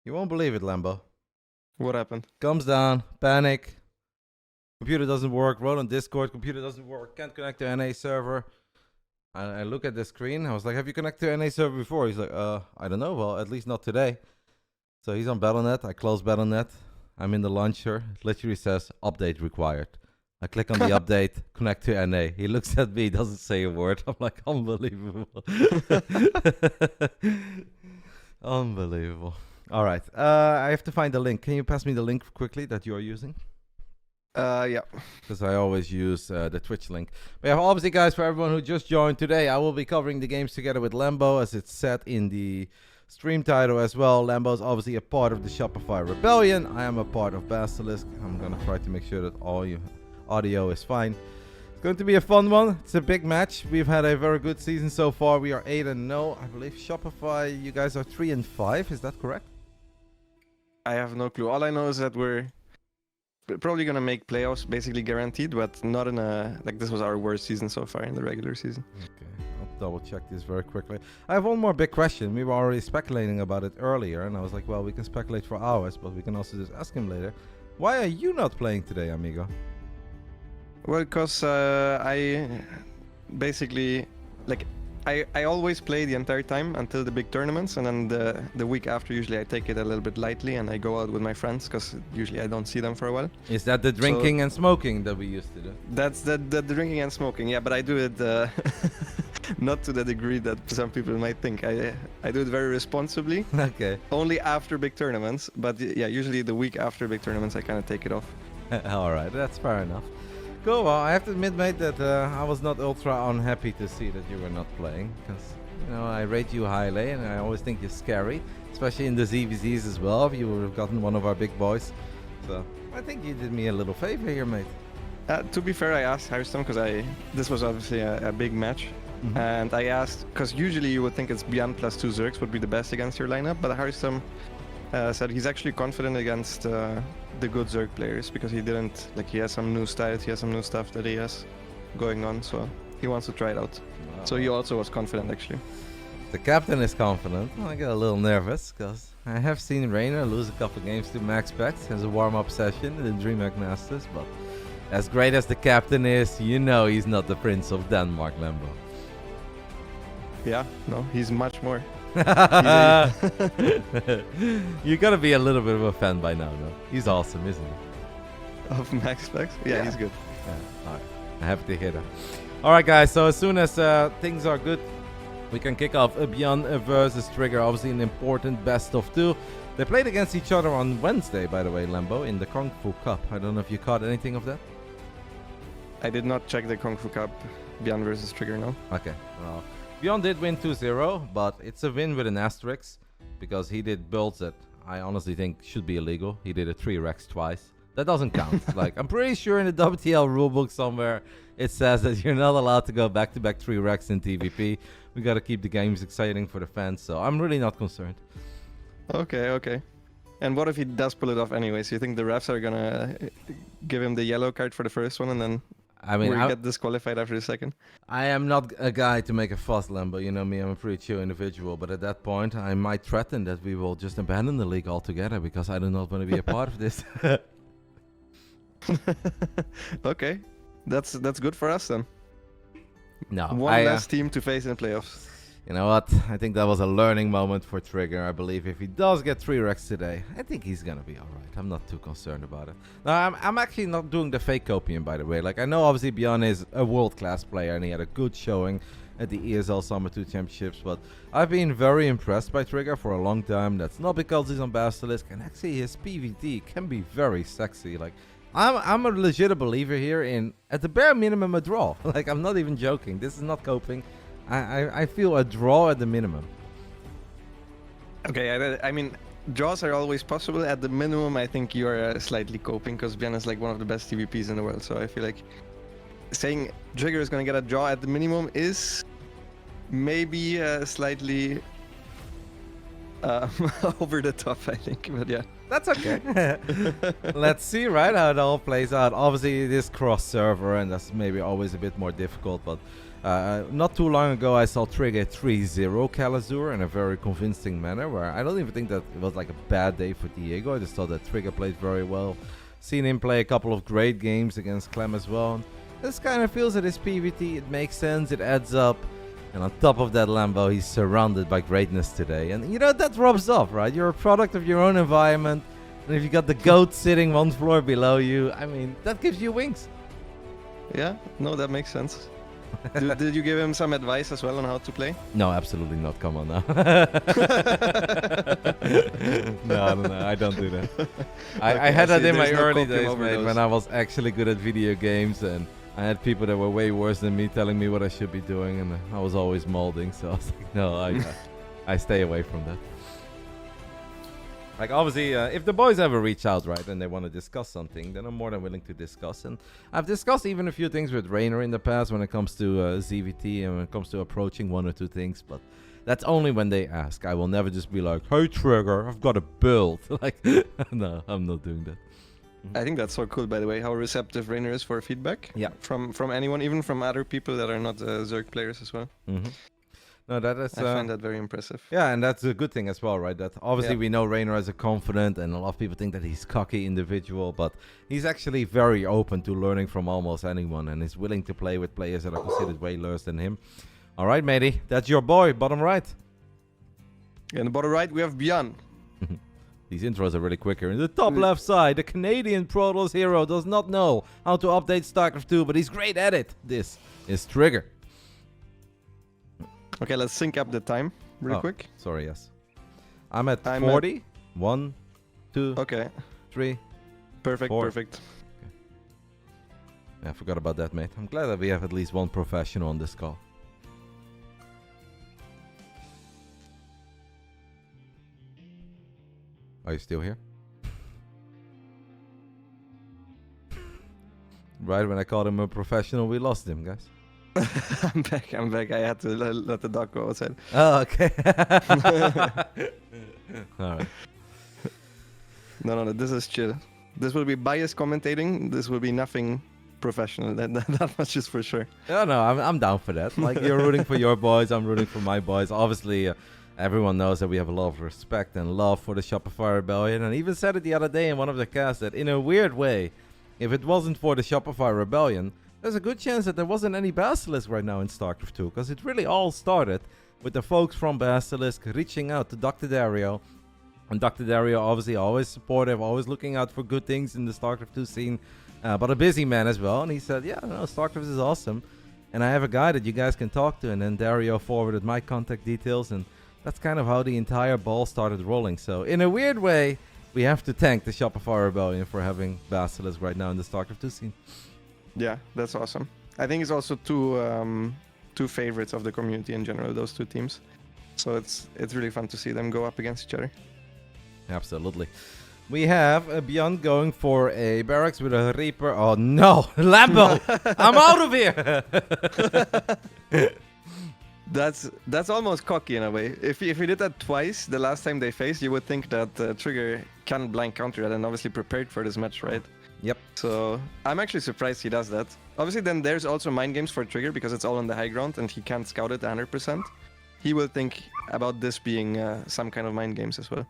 You won't believe it, Lambo. What happened? Comes down, panic. Computer doesn't work. Wrote on Discord, computer doesn't work. Can't connect to NA server. I look at the screen. I was like, have you connected to NA server before? He's like, I don't know. Well, at least not today. So he's on Battle.net. I close Battle.net. I'm in the launcher. It literally says, update required. I click on the update, connect to NA. He looks at me, doesn't say a word. I'm like, unbelievable. Unbelievable. All right. I have to find the link. Can you pass me the link quickly that you're using? Yeah. Because I always use the Twitch link. We have obviously, guys, for everyone who just joined today, I will be covering the games together with Lambo, as it's set in the stream title as well. Lambo is obviously a part of the Shopify Rebellion. I am a part of Basilisk. I'm going to try to make sure that all your audio is fine. It's going to be a fun one. It's a big match. We've had a very good season so far. We are 8-0. I believe Shopify, you guys are 3-5. Is that correct? I have no clue. All I know is that we're probably gonna make playoffs, basically guaranteed, but not in a this was our worst season so far in the regular season. Okay, I'll double check this very quickly. I have one more big question. We were already speculating about it earlier, and I was like, well, we can speculate for hours, but we can also just ask him later. Why are you not playing today, amigo? Well, because I basically I always play the entire time until the big tournaments, and then the week after usually I take it a little bit lightly and I go out with my friends because usually I don't see them for a while. Is that the drinking and smoking that we used to do? That's the drinking and smoking, yeah, but I do it not to the degree that some people might think. I do it very responsibly. Okay. Only after big tournaments, but yeah, usually the week after big tournaments I kind of take it off. All right, that's fair enough. Cool. Well, I have to admit, mate, that I was not ultra unhappy to see that you were not playing, because I rate you highly, and I always think you're scary, especially in the ZVZs as well. If you would have gotten one of our big boys, so I think you did me a little favor here, mate. To be fair, I asked Harstem because this was obviously a big match, and I asked because usually you would think it's ByuN plus 2 Zergs would be the best against your lineup, but Harstem said he's actually confident against the good Zerg players because he didn't he has some new styles, he has some new stuff that he has going on, so he wants to try it out. Wow. So he also was confident actually. The captain is confident. I get a little nervous because I have seen Reynor lose a couple games to Max Specs as a warm-up session in the DreamHack Masters, but as great as the captain is, he's not the Prince of Denmark, Lambo. Yeah, no, he's much more. You gotta be a little bit of a fan by now, though. He's awesome, isn't he? Of Max Specs? Yeah, he's good. Yeah, all right. I have to hear that. All right, guys. So as soon as things are good, we can kick off ByuN versus Trigger. Obviously, an important best of 2. They played against each other on Wednesday, by the way, Lambo, in the Kung Fu Cup. I don't know if you caught anything of that. I did not check the Kung Fu Cup ByuN versus Trigger, no. Okay. Well, ByuN did win 2-0, but it's a win with an asterisk because he did builds that I honestly think should be illegal. He did a 3-Rex twice. That doesn't count. I'm pretty sure in the WTL rulebook somewhere it says that you're not allowed to go back-to-back 3-Rex in TVP. We got to keep the games exciting for the fans, so I'm really not concerned. Okay. And what if he does pull it off anyways? You think the refs are gonna give him the yellow card for the first one and then get disqualified after the second? I am not a guy to make a fuss, Lambo. You know me, I'm a pretty chill individual. But at that point, I might threaten that we will just abandon the league altogether because I do not want to be a part of this. Okay, that's good for us then. No, one less team to face in the playoffs. You know what? I think that was a learning moment for Trigger. I believe if he does get 3-Rex today, I think he's gonna be all right. I'm not too concerned about it. No, I'm actually not doing the fake copium, by the way. I know obviously ByuN is a world-class player and he had a good showing at the ESL Summer 2 Championships, but I've been very impressed by Trigger for a long time. That's not because he's on Basilisk, and actually his PvD can be very sexy. I'm a legit believer here in, at the bare minimum, a draw. I'm not even joking. This is not coping. I feel a draw at the minimum. Okay, I mean, draws are always possible. At the minimum, I think you are slightly coping because ByuN is one of the best TVPs in the world. So I feel like saying Trigger is going to get a draw at the minimum is maybe slightly over the top, I think. But yeah. That's okay. Let's see, right, how it all plays out. Obviously, it is cross-server, and that's maybe always a bit more difficult, but Not too long ago, I saw Trigger 3-0 Calazur in a very convincing manner, where I don't even think that it was like a bad day for Diego. I just thought that Trigger played very well. Seen him play a couple of great games against Clem as well. This kind of feels that his PvT, it makes sense, it adds up. And on top of that, Lambo, he's surrounded by greatness today. And you know, that rubs off, right? You're a product of your own environment. And if you got the GOAT sitting one floor below you, I mean, that gives you wings. Yeah, no, that makes sense. Did you give him some advice as well on how to play? No, absolutely not. Come on now. No, I don't do that. I had that in my early days, mate, when I was actually good at video games, and I had people that were way worse than me telling me what I should be doing, and I was always molding. So I was like, no, I stay away from that. Like, obviously, if the boys ever reach out, right, and they want to discuss something, then I'm more than willing to discuss. And I've discussed even a few things with Reynor in the past when it comes to ZVT and when it comes to approaching one or two things. But that's only when they ask. I will never just be like, hey, Trigger, I've got a build. Like, no, I'm not doing that. I think that's so cool, by the way, how receptive Reynor is for feedback. Yeah. From anyone, even from other people that are not Zerg players as well. Mm-hmm. No, that is. I find that very impressive. Yeah, and that's a good thing as well, right? That obviously Yeah. we know Reynor as a confident, and a lot of people think that he's cocky individual, but he's actually very open to learning from almost anyone, and is willing to play with players that are considered way worse than him. All right, matey, that's your boy, bottom right. In the bottom right, we have ByuN. These intros are really quicker. In the top left side, the Canadian Protoss hero does not know how to update StarCraft 2, but he's great at it. This is Trigger. Okay, let's sync up the time real quick. Sorry, yes. I'm at 40. 1, 2, Okay. 3. Perfect, 4. perfect. Okay. Yeah, I forgot about that, mate. I'm glad that we have at least one professional on this call. Are you still here? Right when I called him a professional, we lost him, guys. I'm back. I had to let the dog go outside. Oh, okay. All right. No, this is chill. This will be biased commentating. This will be nothing professional. That much is for sure. Yeah, no, I'm down for that. Like, you're rooting for your boys, I'm rooting for my boys. Obviously, everyone knows that we have a lot of respect and love for the Shopify Rebellion. And I even said it the other day in one of the casts that, in a weird way, if it wasn't for the Shopify Rebellion, there's a good chance that there wasn't any Basilisk right now in StarCraft 2, because it really all started with the folks from Basilisk reaching out to Dr. Dario. And Dr. Dario, obviously, always supportive, always looking out for good things in the StarCraft 2 scene, but a busy man as well. And he said, yeah, no, StarCraft is awesome, and I have a guy that you guys can talk to. And then Dario forwarded my contact details, and that's kind of how the entire ball started rolling. So in a weird way, we have to thank the Shopify Rebellion for having Basilisk right now in the StarCraft 2 scene. Yeah, that's awesome. I think it's also two favorites of the community in general, those two teams. So it's really fun to see them go up against each other. Absolutely. We have a ByuN going for a barracks with a Reaper. Oh no, Lambo! I'm out of here! That's almost cocky in a way. If he did that twice, the last time they faced, you would think that Trigger can blind counter that and obviously prepared for this match, right? Yep. So I'm actually surprised he does that. Obviously, then there's also mind games for Trigger because it's all on the high ground and he can't scout it 100%. He will think about this being some kind of mind games as well.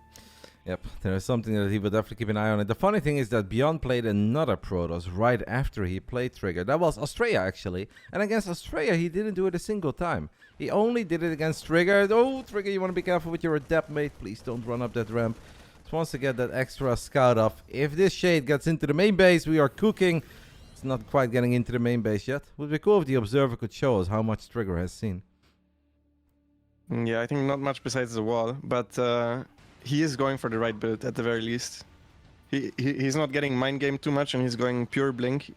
Yep, there is something that he would definitely keep an eye on. And the funny thing is that ByuN played another Protoss right after he played Trigger. That was Australia, actually. And against Australia, he didn't do it a single time. He only did it against Trigger. Oh, Trigger, you want to be careful with your adept, mate. Please don't run up that ramp. Just wants to get that extra scout off. If this shade gets into the main base, we are cooking. It's not quite getting into the main base yet. Would be cool if the observer could show us how much Trigger has seen. Yeah, I think not much besides the wall, but he is going for the right build at the very least. He's not getting mind game too much, and he's going pure blink.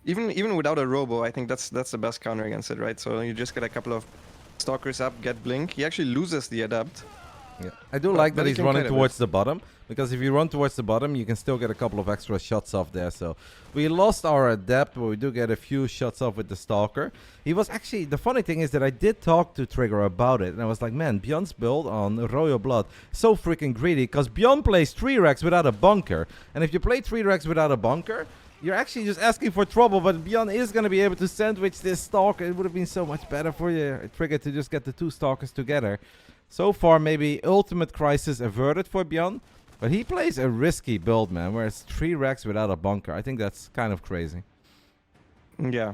Even without a robo, I think that's the best counter against it, right? So you just get a couple of stalkers up, get blink. He actually loses the adapt. Yeah. I do like that he's running towards the bottom, because if you run towards the bottom, you can still get a couple of extra shots off there. So we lost our adept, but we do get a few shots off with the stalker. He was actually, the funny thing is that I did talk to Trigger about it, and I was like, man, ByuN's build on Royal Blood so freaking greedy, because ByuN plays 3 racks without a bunker, and if you play 3 racks without a bunker, You're actually just asking for trouble, but ByuN is going to be able to sandwich this Stalker. It would have been so much better for you, Trigger, to just get the 2 Stalkers together. So far, maybe ultimate crisis averted for ByuN, but he plays a risky build, man, where it's 3 racks without a bunker. I think that's kind of crazy. Yeah.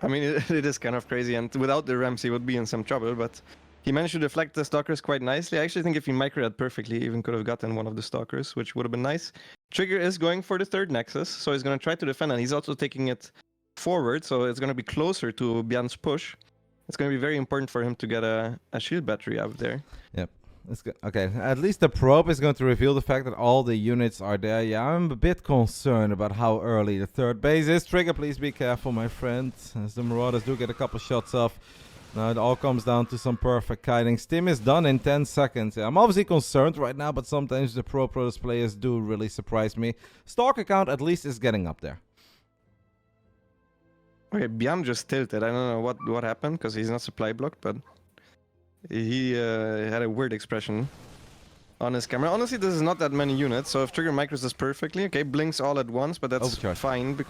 I mean, it is kind of crazy, and without the Rams, he would be in some trouble, but he managed to deflect the Stalkers quite nicely. I actually think if he micro-read perfectly, he even could have gotten one of the Stalkers, which would have been nice. Trigger is going for the 3rd Nexus, so he's going to try to defend, and he's also taking it forward, so it's going to be closer to ByuN's push. It's going to be very important for him to get a shield battery out there. Yep. That's good. Okay, at least the probe is going to reveal the fact that all the units are there. Yeah, I'm a bit concerned about how early the 3rd base is. Trigger, please be careful, my friend, as the Marauders do get a couple shots off. Now it all comes down to some perfect kiting. Stim is done in 10 seconds. Yeah, I'm obviously concerned right now, but sometimes the Pro Protoss players do really surprise me. Stalker count at least is getting up there. Okay, ByuN just tilted. I don't know what happened, because he's not supply blocked, but he had a weird expression on his camera. Honestly, this is not that many units, so if Trigger micros this perfectly, okay, blinks all at once, but that's Overcharge. fine.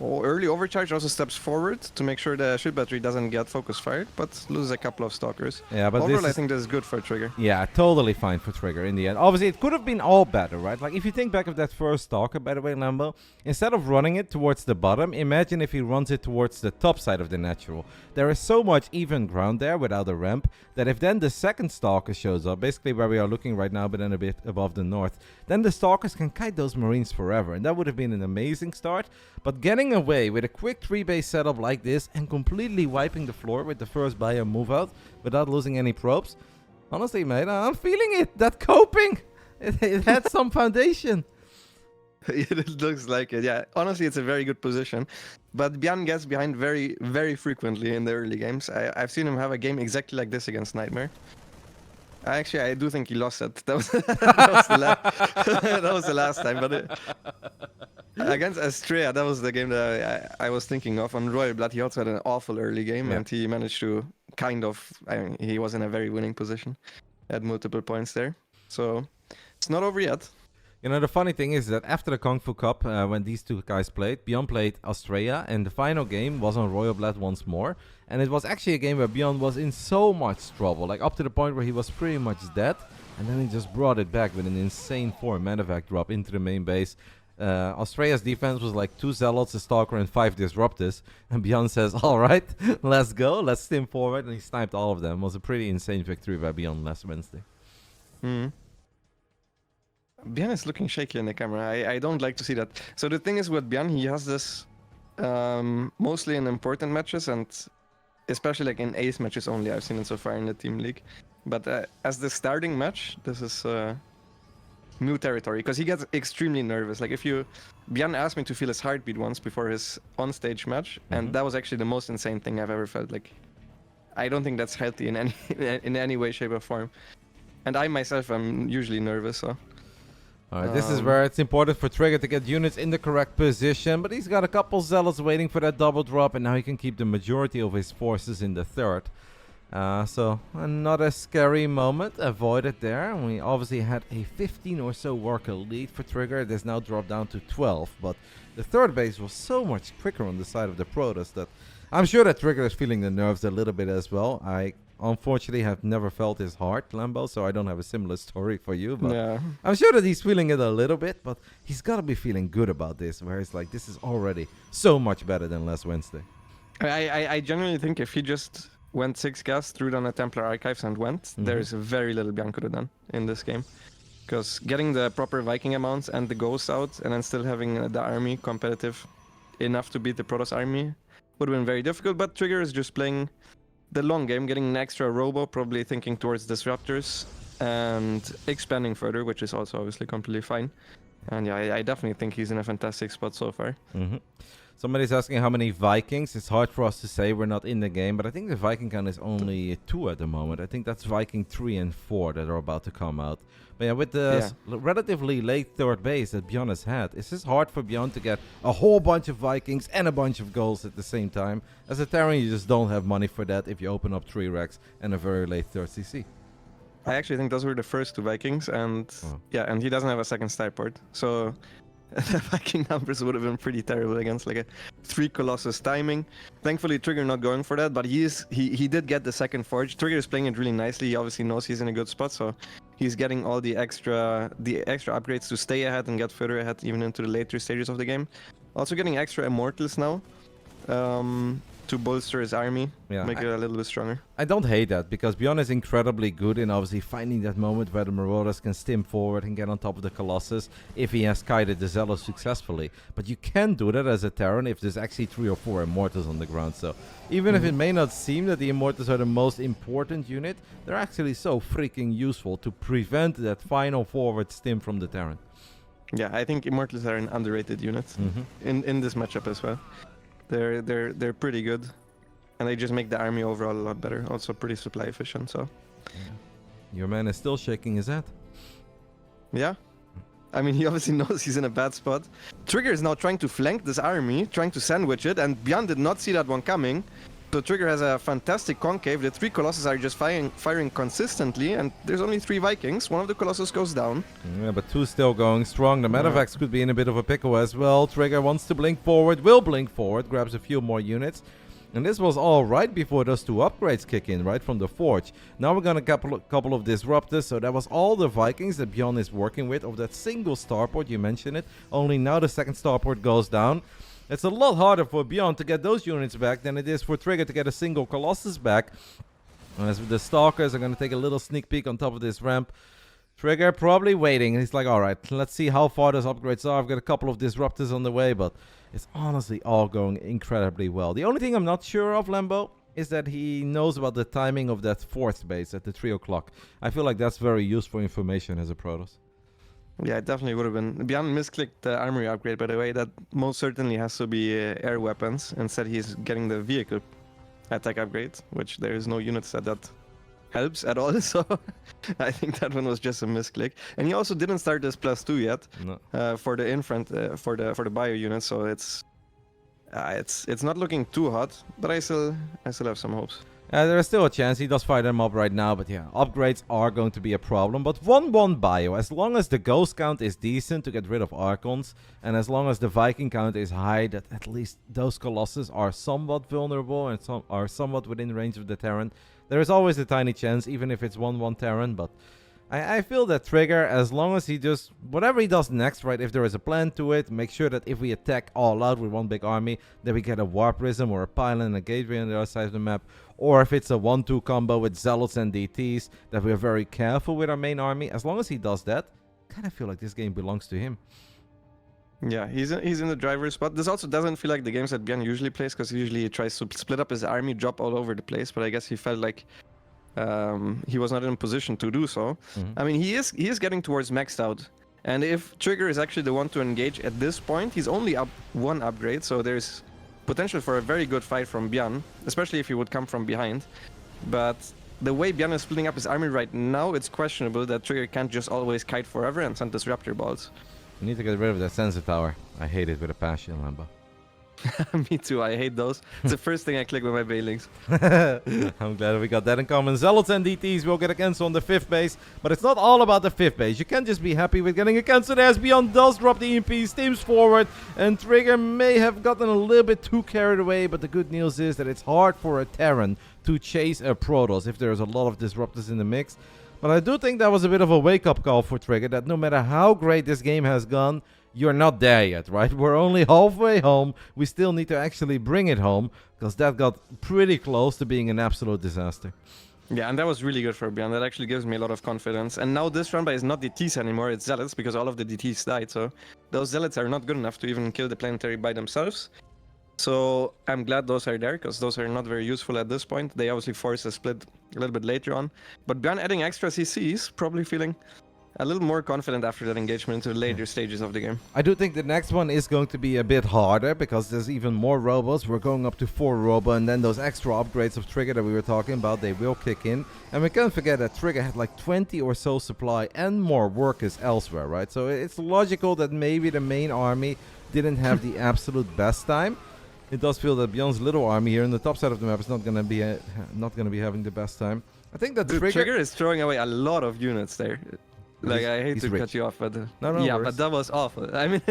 Early overcharge also steps forward to make sure the shield battery doesn't get focus fired, but loses a couple of Stalkers. Yeah, but overall, I think this is good for Trigger. Yeah, totally fine for Trigger in the end. Obviously, it could have been all better, right? Like, if you think back of that first Stalker, by the way, Lambo, instead of running it towards the bottom, imagine if he runs it towards the top side of the natural. There is so much even ground there without a ramp that if then the second Stalker shows up, basically where we are looking right now, but then a bit above the north, then the Stalkers can kite those Marines forever, and that would have been an amazing start. But getting away with a quick 3-base setup like this and completely wiping the floor with the first ByuN move out without losing any probes, honestly, mate, I'm feeling it. That coping, it had some foundation. It looks like it, yeah. Honestly, it's a very good position. But ByuN gets behind very, very frequently in the early games. I've seen him have a game exactly like this against Nightmare. Actually, I do think he lost it. That was, that was the last time. But against Astrea, that was the game that I was thinking of. On Royal Blood, he also had an awful early game, and he managed to kind of... I mean, he was in a very winning position at multiple points there. So it's not over yet. You know, the funny thing is that after the Kung Fu Cup, when these 2 guys played, ByuN played Australia, and the final game was on Royal Blood once more. And it was actually a game where ByuN was in so much trouble, like up to the point where he was pretty much dead. And then he just brought it back with an insane 4 medevac drop into the main base. Australia's defense was like 2 Zealots, a Stalker, and 5 Disruptors. And ByuN says, alright, let's go, let's stim forward. And he sniped all of them. It was a pretty insane victory by ByuN last Wednesday. ByuN is looking shaky in the camera. I don't like to see that. So the thing is with ByuN, he has this mostly in important matches, and especially like in ace matches only. I've seen it so far in the team league. But as the starting match, this is new territory, because he gets extremely nervous. Like ByuN asked me to feel his heartbeat once before his on-stage match, and that was actually the most insane thing I've ever felt. Like, I don't think that's healthy in any way, shape, or form. And I myself am usually nervous, so... Alright, this is where it's important for Trigger to get units in the correct position, but he's got a couple Zealots waiting for that double drop, and now he can keep the majority of his forces in the 3rd. So another scary moment avoided there. We obviously had a 15 or so worker lead for Trigger. It has now dropped down to 12, but the 3rd base was so much quicker on the side of the Protoss that I'm sure that Trigger is feeling the nerves a little bit as well. I unfortunately have never felt his heart, Lambo, so I don't have a similar story for you, but yeah. I'm sure that he's feeling it a little bit, but he's got to be feeling good about this, where it's like, this is already so much better than last Wednesday. I genuinely think if he just went 6 gas, threw down the Templar Archives and went, there's very little ByuN could have done in this game. Because getting the proper Viking amounts and the ghosts out, and then still having the army competitive enough to beat the Protoss army would have been very difficult, but Trigger is just playing the long game, getting an extra robo, probably thinking towards Disruptors and expanding further, which is also obviously completely fine. And yeah, I definitely think he's in a fantastic spot so far. Somebody's asking how many Vikings. It's hard for us to say, we're not in the game, but I think the Viking count is only 2 at the moment. I think that's Viking 3 and 4 that are about to come out. But yeah, with the relatively late 3rd base that ByuN has had, it's just hard for ByuN to get a whole bunch of Vikings and a bunch of goals at the same time. As a Terran, you just don't have money for that if you open up 3 racks and a very late 3rd CC. I actually think those were the first 2 Vikings, and and he doesn't have a second starport. So the Viking numbers would have been pretty terrible against like a 3 Colossus timing. Thankfully, Trigger not going for that, but he did get the second forge. Trigger is playing it really nicely. He obviously knows he's in a good spot, so he's getting all the extra upgrades to stay ahead and get further ahead even into the later stages of the game. Also getting extra immortals now. To bolster his army, make it a little bit stronger. I don't hate that, because ByuN is incredibly good in obviously finding that moment where the Marauders can stim forward and get on top of the Colossus if he has kited the Zealot successfully. But you can do that as a Terran if there's actually 3 or 4 Immortals on the ground. So even if it may not seem that the Immortals are the most important unit, they're actually so freaking useful to prevent that final forward stim from the Terran. Yeah, I think Immortals are an underrated unit in this matchup as well. They're pretty good, and they just make the army overall a lot better. Also pretty supply efficient. So, your man is still shaking his head. Yeah, I mean he obviously knows he's in a bad spot. Trigger is now trying to flank this army, trying to sandwich it, and ByuN did not see that one coming. So Trigger has a fantastic concave. The 3 Colossus are just firing consistently, and there's only 3 Vikings. One of the Colossus goes down. Yeah, but 2 still going strong. The Medivacs could be in a bit of a pickle as well. Trigger wants to blink forward, will blink forward, grabs a few more units. And this was all right before those 2 upgrades kick in, right from the Forge. Now we're going to couple of Disruptors. So that was all the Vikings that ByuN is working with of that single starport. You mentioned it. Only now the second starport goes down. It's a lot harder for ByuN to get those units back than it is for Trigger to get a single Colossus back. As the Stalkers are going to take a little sneak peek on top of this ramp. Trigger probably waiting. He's like, alright, let's see how far those upgrades are. I've got a couple of Disruptors on the way, but it's honestly all going incredibly well. The only thing I'm not sure of, Lambo, is that he knows about the timing of that 4th base at the 3 o'clock. I feel like that's very useful information as a Protoss. Yeah, it definitely would have been. ByuN misclicked the armory upgrade, by the way. That most certainly has to be air weapons. Instead, he's getting the vehicle attack upgrade, which there is no units that helps at all. So I think that one was just a misclick. And he also didn't start this +2 yet for the infront for the bio unit. So it's not looking too hot, but I still have some hopes. There is still a chance. He does fire them up right now, but yeah, upgrades are going to be a problem. But 1-1 bio, as long as the ghost count is decent to get rid of Archons, and as long as the Viking count is high, that at least those Colossus are somewhat vulnerable and are somewhat within range of the Terran, there is always a tiny chance, even if it's 1-1 Terran. But I feel that Trigger, as long as he just, whatever he does next, right, if there is a plan to it, make sure that if we attack all out with one big army, that we get a Warp Prism or a Pylon and a Gateway on the other side of the map. Or if it's a 1-2 combo with Zealots and DTs, that we're very careful with our main army. As long as he does that, I kind of feel like this game belongs to him. Yeah, he's in the driver's spot. This also doesn't feel like the games that ByuN usually plays, because usually he tries to split up his army, drop all over the place. But I guess he felt like he was not in a position to do so. I mean, he is getting towards maxed out. And if Trigger is actually the one to engage at this point, he's only up 1 upgrade, so there's potential for a very good fight from ByuN, especially if he would come from behind. But the way ByuN is splitting up his army right now, it's questionable that Trigger can't just always kite forever and send Disruptor balls. You need to get rid of that Sensor Tower. I hate it with a passion, Lambo. Me too, I hate those. It's the first thing I click with my Bailings. I'm glad we got that in common. Zealots and DTs will get a cancel on the 5th base, but it's not all about the 5th base. You can't just be happy with getting a cancel as ByuN does drop the EMP, steams forward, and Trigger may have gotten a little bit too carried away, but the good news is that it's hard for a Terran to chase a Protoss if there's a lot of Disruptors in the mix. But I do think that was a bit of a wake-up call for Trigger, that no matter how great this game has gone, you're not there yet, right? We're only halfway home. We still need to actually bring it home, because that got pretty close to being an absolute disaster. Yeah, and that was really good for ByuN. That actually gives me a lot of confidence. And now this run by is not DTs anymore, it's Zealots, because all of the DTs died. So those Zealots are not good enough to even kill the planetary by themselves. So I'm glad those are there, because those are not very useful at this point. They obviously force a split a little bit later on. But ByuN adding extra CCs, probably feeling a little more confident after that engagement into the later stages of the game. I do think the next one is going to be a bit harder, because there's even more robots. We're going up to 4 robo, and then those extra upgrades of Trigger that we were talking about, they will kick in. And we can't forget that Trigger had like 20 or so supply and more workers elsewhere, right? So it's logical that maybe the main army didn't have the absolute best time. It does feel that ByuN's little army here in the top side of the map is not going to be having the best time. I think that Trigger is throwing away a lot of units there. Like, I hate he's to rich. cut you off, but No yeah, worries. but that was awful. I mean,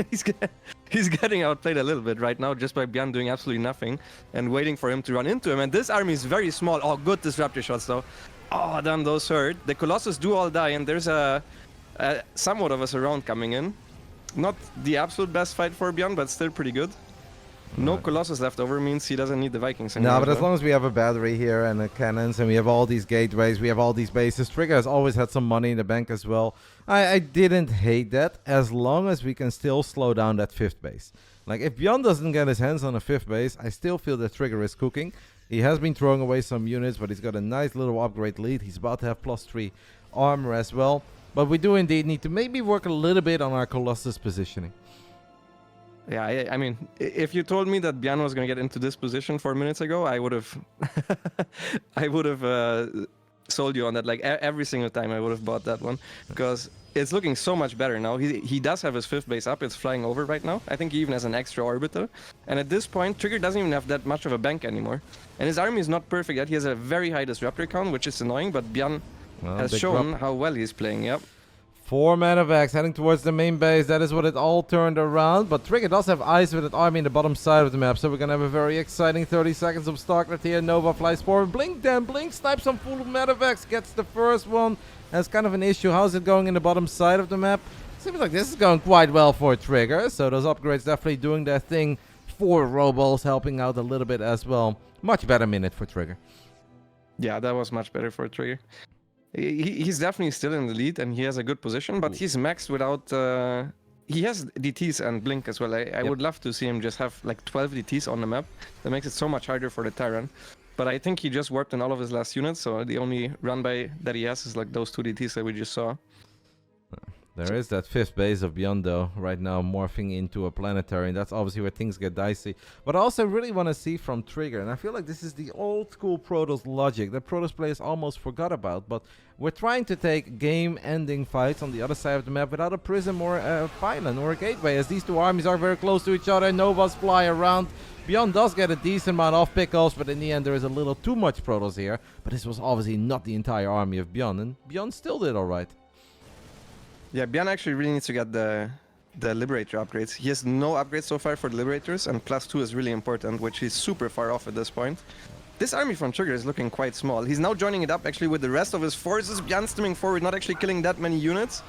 he's getting outplayed a little bit right now just by ByuN doing absolutely nothing and waiting for him to run into him. And this army is very small. Oh, good disruptor shots though. Oh, damn, those hurt. The Colossus do all die, and there's a somewhat of a surround coming in. Not the absolute best fight for ByuN, but still pretty good. No Colossus left over means he doesn't need the Vikings anymore. No, but as long as we have a battery here and the cannons and we have all these gateways, we have all these bases. Trigger has always had some money in the bank as well. I didn't hate that as long as we can still slow down that 5th base. Like, if ByuN doesn't get his hands on a 5th base, I still feel that Trigger is cooking. He has been throwing away some units, but he's got a nice little upgrade lead. He's about to have +3 armor as well. But we do indeed need to maybe work a little bit on our Colossus positioning. Yeah, I mean, if you told me that ByuN was going to get into this position 4 minutes ago, I would have sold you on that. Like, every single time I would have bought that one, because it's looking so much better now. He does have his 5th base up. It's flying over right now. I think he even has an extra orbital. And at this point, Trigger doesn't even have that much of a bank anymore. And his army is not perfect yet. He has a very high disruptor count, which is annoying, but ByuN has shown how well he's playing. Yep. 4 Manavacs heading towards the main base. That is what it all turned around. But Trigger does have eyes with an army in the bottom side of the map. So we're going to have a very exciting 30 seconds of StarCraft here. Nova flies forward. Blink, then blink. Snipes some full Manavacs. Gets the first one. That's kind of an issue. How's it going in the bottom side of the map? Seems like this is going quite well for Trigger. So those upgrades definitely doing their thing for Robots. Helping out a little bit as well. Much better minute for Trigger. Yeah, that was much better for Trigger. He's definitely still in the lead and he has a good position, but he's maxed without... he has DTs and Blink as well. I would love to see him just have like 12 DTs on the map. That makes it so much harder for the Tyrant. But I think he just warped in all of his last units, so the only run by that he has is like those 2 DTs that we just saw. There is that 5th base of ByuN though, right now morphing into a planetary, and that's obviously where things get dicey. But I also really want to see from Trigger, and I feel like this is the old school Protoss logic that Protoss players almost forgot about, but we're trying to take game-ending fights on the other side of the map without a prism or a pylon or a gateway, as these two armies are very close to each other. Novas fly around. ByuN does get a decent amount of pickoffs, but in the end there is a little too much Protoss here. But this was obviously not the entire army of ByuN, and ByuN still did alright. Yeah, ByuN actually really needs to get the Liberator upgrades. He has no upgrades so far for the Liberators, and +2 is really important, which he's super far off at this point. This army from Trigger is looking quite small. He's now joining it up actually with the rest of his forces. ByuN stemming forward, not actually killing that many units.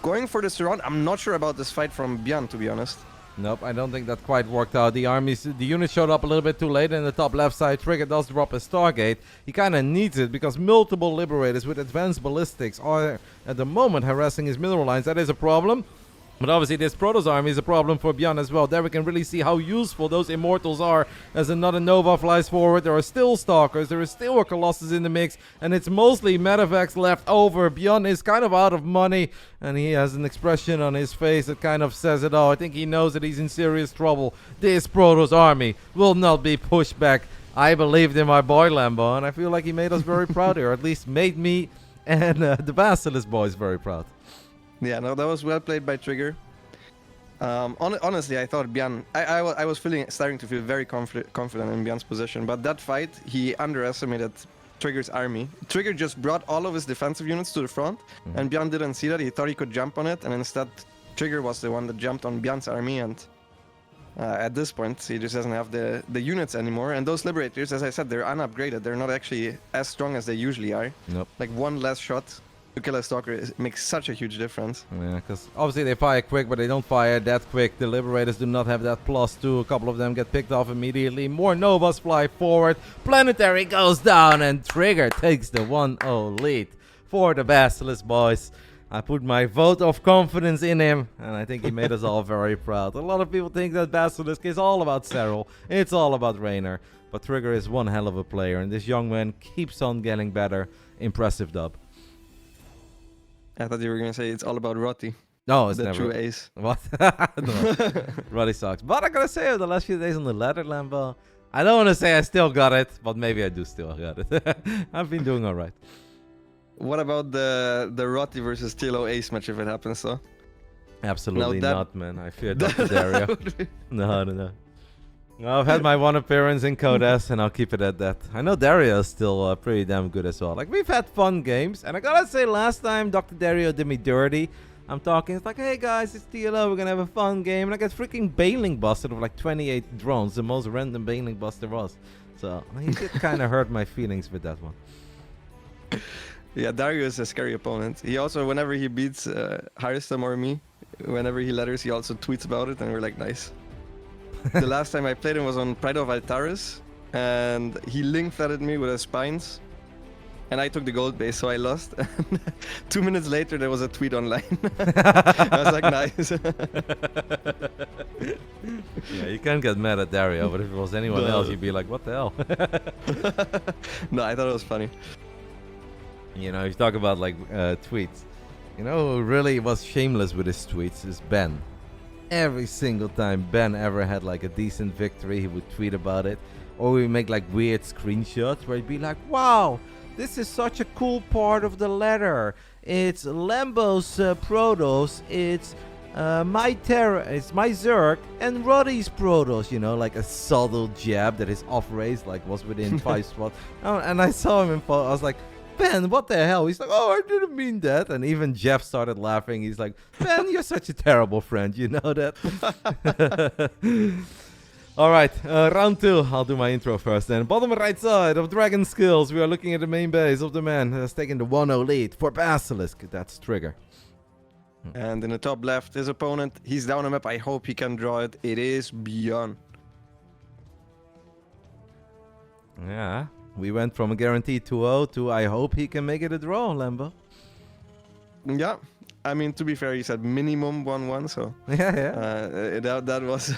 Going for the surround. I'm not sure about this fight from ByuN, to be honest. Nope, I don't think that quite worked out. The unit showed up a little bit too late in the top left side. Trigger does drop a Stargate. He kind of needs it because multiple Liberators with advanced ballistics are at the moment harassing his mineral lines. That is a problem. But obviously this Protoss army is a problem for ByuN as well. There we can really see how useful those Immortals are as another Nova flies forward. There are still Stalkers, there is still a Colossus in the mix, and it's mostly Medivacs left over. ByuN is kind of out of money, and he has an expression on his face that kind of says it all. I think he knows that he's in serious trouble. This Protoss army will not be pushed back. I believed in my boy Lambo, and I feel like he made us very proud here, or at least made me and the Basilisk boys very proud. Yeah, no, that was well played by Trigger. Honestly, I thought ByuN... I was starting to feel very confident in ByuN's position, but that fight, he underestimated Trigger's army. Trigger just brought all of his defensive units to the front, and ByuN didn't see that. He thought he could jump on it, and instead Trigger was the one that jumped on ByuN's army, and at this point, he just doesn't have the units anymore. And those Liberators, as I said, they're unupgraded. They're not actually as strong as they usually are. Nope. Like one less shot to kill a Stalker makes such a huge difference. Yeah, because obviously they fire quick, but they don't fire that quick. The Liberators do not have that +2. A couple of them get picked off immediately. More Novas fly forward. Planetary goes down, and Trigger takes the 1-0 lead for the Basilisk boys. I put my vote of confidence in him, and I think he made us all very proud. A lot of people think that Basilisk is all about Serral. It's all about Reynor. But Trigger is one hell of a player, and this young man keeps on getting better. Impressive dub. I thought you were going to say it's all about Rotti. No, it's the never. True ace. What? No. Roddy sucks. But I gotta say, the last few days on the ladder, Lambo, I don't want to say I still got it, but maybe I do still got it. I've been doing alright. What about the Rotti versus TLO ace match if it happens, though? Absolutely not, man. I fear Dr. Dario. No. I've had my one appearance in Codes, and I'll keep it at that. I know Dario is still pretty damn good as well. Like, we've had fun games, and I gotta say, last time Dr. Dario did me dirty. I'm talking, it's like, hey guys, it's TLO, we're gonna have a fun game. And I get freaking bailing busted with like 28 drones, the most random bailing bust there was. So, he did kind of hurt my feelings with that one. Yeah, Dario is a scary opponent. He also, whenever he beats Harstem or me, whenever he letters, he also tweets about it, and we're like, nice. The last time I played him was on Pride of Altaris, and he link-flatted me with his spines, and I took the gold base, so I lost. 2 minutes later, there was a tweet online. I was like, nice. Yeah, you can't get mad at Dario, but if it was anyone else, you'd be like, what the hell? No, I thought it was funny. You know, if you talk about like tweets, you know who really was shameless with his tweets is Ben. Every single time Ben ever had like a decent victory, he would tweet about it. Or we make like weird screenshots where he'd be like, wow, this is such a cool part of the ladder. It's Lambo's Protoss, it's my Terra, it's my Zerg, and Roddy's Protoss, you know, like a subtle jab that is off race, like was within 5 spots. And I saw him in photo, I was like, Ben, what the hell? He's like, oh, I didn't mean that. And even Jeff started laughing. He's like, Ben, you're such a terrible friend. You know that? All right, round 2. I'll do my intro first then. Bottom right side of Dragon Skills, we are looking at the main base of the man that's taking the 1-0 lead for Basilisk. That's Trigger. And in the top left, his opponent, he's down a map. I hope he can draw it. It is ByuN. Yeah. We went from a guaranteed 2-0 to I hope he can make it a draw, Lambo. Yeah, I mean, to be fair, he said minimum 1-1, so... Yeah. That was...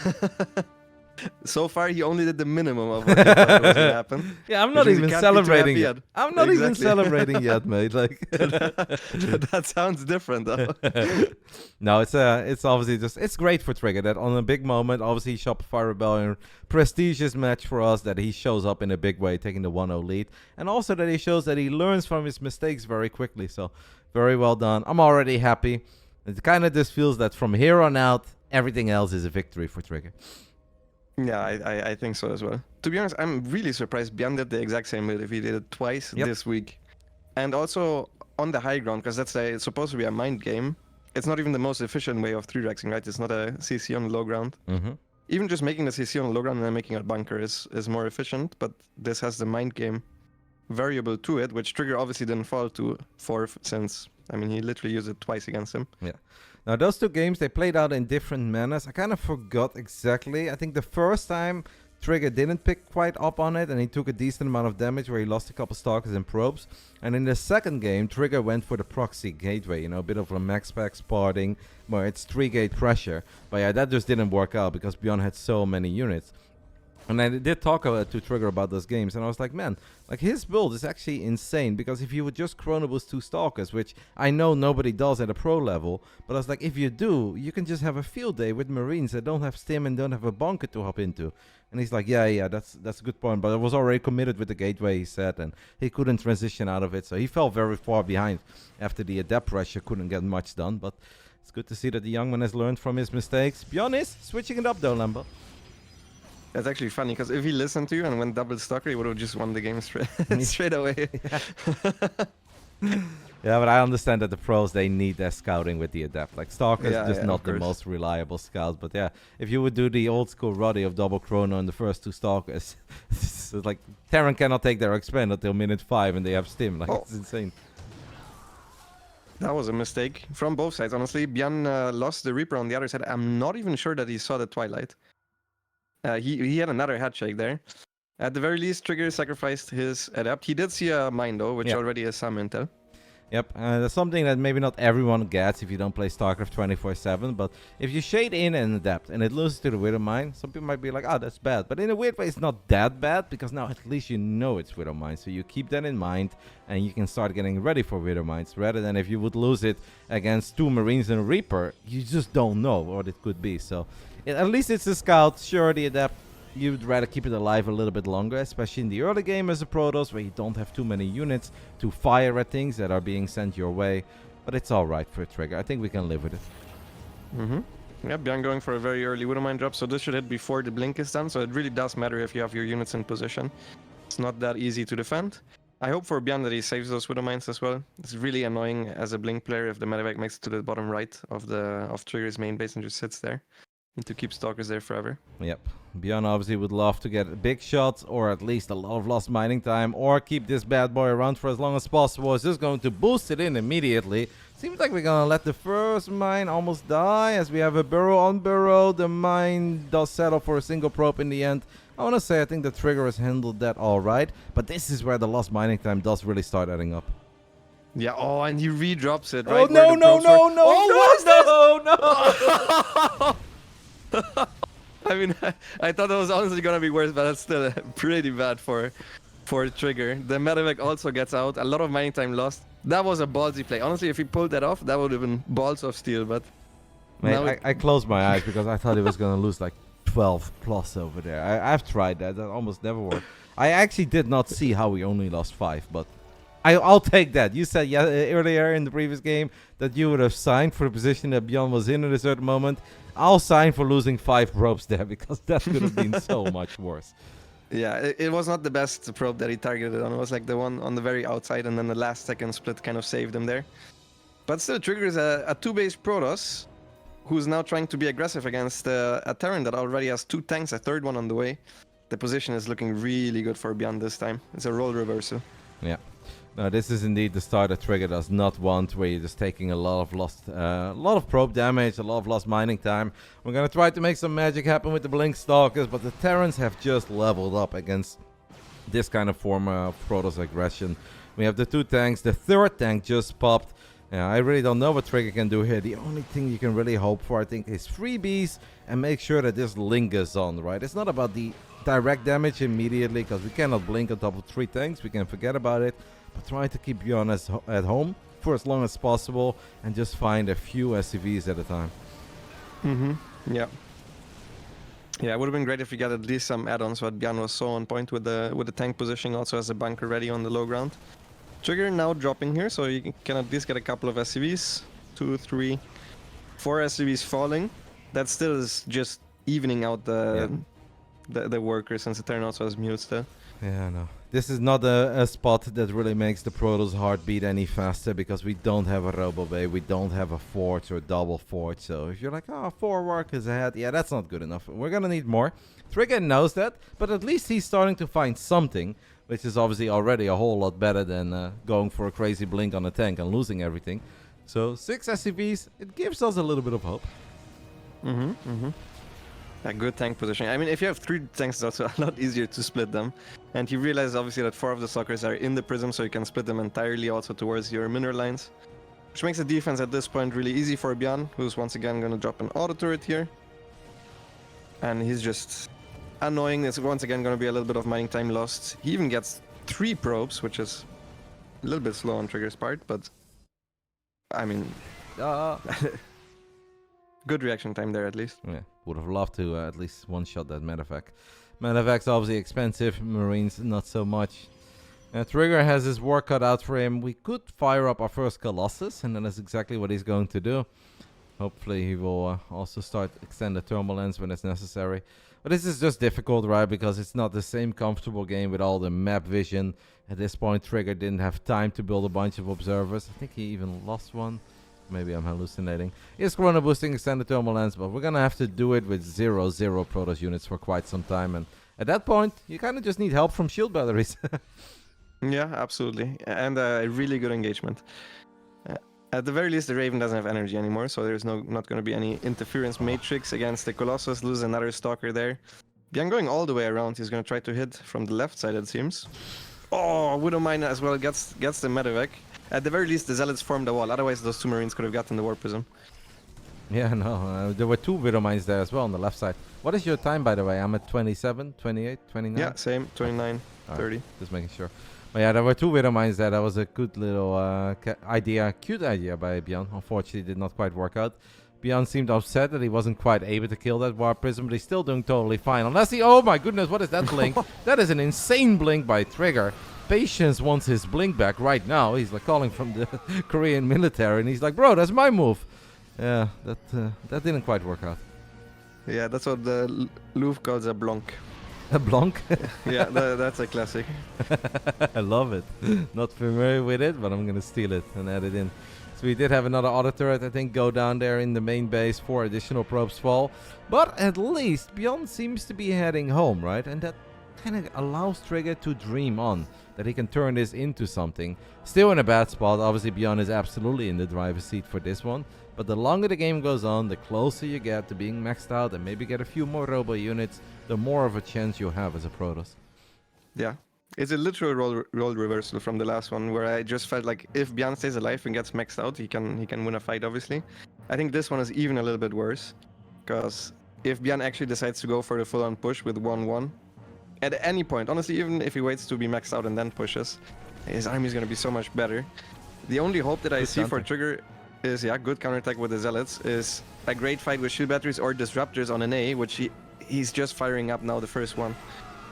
So far, he only did the minimum of what he thought was going to happen. Yeah, I'm not even celebrating yet. I'm not even Exactly. celebrating yet, mate. Like That sounds different, though. No, it's obviously just, it's great for Trigger that on a big moment, obviously Shopify Rebellion, prestigious match for us, that he shows up in a big way, taking the 1-0 lead, and also that he shows that he learns from his mistakes very quickly. So very well done. I'm already happy. It kind of just feels that from here on out, everything else is a victory for Trigger. Yeah, I think so as well. To be honest, I'm really surprised ByuN did the exact same build if he did it twice this week. And also on the high ground, because it's supposed to be a mind game. It's not even the most efficient way of 3-rexing, right? It's not a CC on low ground. Mm-hmm. Even just making the CC on low ground and then making a bunker is more efficient, but this has the mind game variable to it, which Trigger obviously didn't fall to 4th since, I mean, he literally used it twice against him. Yeah. Now, those 2 games, they played out in different manners. I kind of forgot exactly. I think the first time Trigger didn't pick quite up on it, and he took a decent amount of damage where he lost a couple stalkers and probes. And in the second game, Trigger went for the proxy gateway, you know, a bit of a max pack spotting, where it's 3-gate pressure. But yeah, that just didn't work out because ByuN had so many units. And I did talk to Trigger about those games, and I was like, man, like his build is actually insane, because if you would just Chrono Boost 2 Stalkers, which I know nobody does at a pro level, but I was like, if you do, you can just have a field day with Marines that don't have stim and don't have a bunker to hop into. And he's like, yeah, that's a good point, but I was already committed with the gateway, he said, and he couldn't transition out of it, so he fell very far behind after the adept pressure, couldn't get much done, but it's good to see that the young man has learned from his mistakes. ByuN is switching it up though, Lambo. That's actually funny, because if he listened to you and went double stalker, he would have just won the game straight away. Yeah, but I understand that the pros, they need their scouting with the adept. Like, Stalker is just not the course. most reliable scout. But yeah, if you would do the old school Roddy of double Chrono in the first 2 Stalkers, it's like, Terran cannot take their expand until minute 5 and they have stim. Like, it's insane. That was a mistake from both sides, honestly. ByuN lost the Reaper on the other side. I'm not even sure that he saw the Twilight. He had another head shake there. At the very least, Trigger sacrificed his adept. He did see a mine though, which already is some intel. Yep, that's something that maybe not everyone gets if you don't play StarCraft 24/7, but if you shade in an adept and it loses to the Widow Mine, some people might be like, oh, that's bad. But in a weird way, it's not that bad, because now at least you know it's Widow Mine, so you keep that in mind, and you can start getting ready for Widow Mines, rather than if you would lose it against 2 Marines and a Reaper, you just don't know what it could be. So at least it's a scout. Sure, the adept, you'd rather keep it alive a little bit longer, especially in the early game as a Protoss, where you don't have too many units to fire at things that are being sent your way. But it's alright for a Trigger. I think we can live with it. Yeah, ByuN going for a very early Widowmine drop, so this should hit before the blink is done, so it really does matter if you have your units in position. It's not that easy to defend. I hope for ByuN that he saves those Widowmines as well. It's really annoying as a blink player if the medevac makes it to the bottom right of Trigger's main base and just sits there. Need to keep stalkers there forever. Yep. ByuN obviously would love to get big shots or at least a lot of lost mining time or keep this bad boy around for as long as possible. It's just going to boost it in immediately. Seems like we're going to let the first mine almost die as we have a burrow on burrow. The mine does settle for a single probe in the end. I want to say I think the Trigger has handled that all right. But this is where the lost mining time does really start adding up. Yeah, oh, and he redrops it, right? Oh, no, no, no, no, oh, no, no. I mean, I thought it was honestly gonna be worse, but that's still pretty bad for Trigger. The medevac also gets out. A lot of mining time lost. That was a ballsy play. Honestly, if he pulled that off, that would have been balls of steel. But mate, I closed my eyes because I thought he was gonna lose like 12 plus over there. I've tried that. That almost never worked. I actually did not see how he only lost 5, but I'll take that. You said earlier in the previous game that you would have signed for the position that ByuN was in at a certain moment. I'll sign for losing 5 probes there because that could have been so much worse. Yeah, it was not the best probe that he targeted on. It was like the one on the very outside, and then the last second split kind of saved him there. But still, Trigger is a 2-base Protoss who's now trying to be aggressive against a Terran that already has 2 tanks, a third one on the way. The position is looking really good for ByuN this time. It's a role reversal. Yeah. No, this is indeed the start that Trigger does not want, where you're just taking a lot of probe damage, a lot of lost mining time. We're gonna try to make some magic happen with the Blink Stalkers, but the Terrans have just leveled up against this kind of form of Protoss aggression. We have the 2 tanks, the 3rd tank just popped. I really don't know what Trigger can do here. The only thing you can really hope for, I think, is freebies and make sure that this lingers on, right? It's not about the direct damage immediately, because we cannot blink on top of 3 tanks. We can forget about it. But try to keep ByuN at home for as long as possible and just find a few SCVs at a time. Yeah. Yeah, it would have been great if we got at least some add-ons, but ByuN was so on point with the tank positioning, also has a bunker ready on the low ground. Trigger now dropping here, so you can at least get a couple of SCVs. 2, 3, 4 SCVs falling. That still is just evening out the workers, since the Terran also has mute still. Yeah, no. This is not a spot that really makes the Protoss heartbeat any faster, because we don't have a Robo Bay, we don't have a Forge or double Forge. So if you're like, 4 workers ahead, yeah, that's not good enough. We're gonna need more. Trigger knows that, but at least he's starting to find something, which is obviously already a whole lot better than going for a crazy blink on a tank and losing everything. So 6 SCVs, it gives us a little bit of hope. A good tank position. I mean, if you have 3 tanks, it's also a lot easier to split them. And you realize, obviously, that 4 of the stalkers are in the prism, so you can split them entirely also towards your mineral lines. Which makes the defense at this point really easy for ByuN, who's once again going to drop an auto turret here. And he's just annoying. It's once again going to be a little bit of mining time lost. He even gets 3 probes, which is a little bit slow on Trigger's part, but I mean, good reaction time there at least. Yeah, would have loved to at least one-shot that medevac. Medevac's obviously expensive, Marines not so much. Trigger has his work cut out for him. We could fire up our first Colossus, and that is exactly what he's going to do. Hopefully he will also start extended thermal lens when it's necessary. But this is just difficult, right? Because it's not the same comfortable game with all the map vision. At this point, Trigger didn't have time to build a bunch of observers. I think he even lost one. Maybe I'm hallucinating. He's chrono boosting extended thermal lens, but we're gonna have to do it with 0 Protoss units for quite some time. And at that point, you kind of just need help from shield batteries. Yeah, absolutely. And a really good engagement. At the very least, the Raven doesn't have energy anymore, so there's not going to be any interference matrix against the Colossus. Lose another stalker there. ByuN going all the way around. He's going to try to hit from the left side, it seems. Oh, Widowmine as well gets the medevac. At the very least, the Zealots formed a wall. Otherwise, those 2 Marines could have gotten the War Prism. Yeah, no. There were 2 Widowmines there as well on the left side. What is your time, by the way? I'm at 27, 28, 29? Yeah, same. 29, 30. Right, just making sure. But yeah, there were 2 Widowmines there. That was a good little idea, cute idea by ByuN. Unfortunately, it did not quite work out. ByuN seemed upset that he wasn't quite able to kill that War Prism, but he's still doing totally fine. Unless he... Oh my goodness, what is that blink? That is an insane blink by Trigger. Patience wants his blink back right now. He's like calling from the Korean military, and he's like, bro, that's my move. Yeah, that didn't quite work out. Yeah, that's what the Louvre calls a blanc. A blanc? Yeah, that's a classic. I love it. Not familiar with it, but I'm gonna steal it and add it in. So we did have another auto turret, I think, go down there in the main base. 4 additional probes fall. But at least ByuN seems to be heading home, right? And that kind of allows Trigger to dream on that he can turn this into something. Still in a bad spot. Obviously, ByuN is absolutely in the driver's seat for this one. But the longer the game goes on, the closer you get to being maxed out and maybe get a few more robo units, the more of a chance you have as a Protoss. Yeah. It's a literal role reversal from the last one, where I just felt like if ByuN stays alive and gets maxed out, he can win a fight, obviously. I think this one is even a little bit worse, because if ByuN actually decides to go for the full-on push with 1-1, at any point, honestly, even if he waits to be maxed out and then pushes, his army is going to be so much better. The only hope that I see for Trigger is, good counterattack with the Zealots, is a great fight with shield batteries or disruptors on an A, which he's just firing up now, the first one.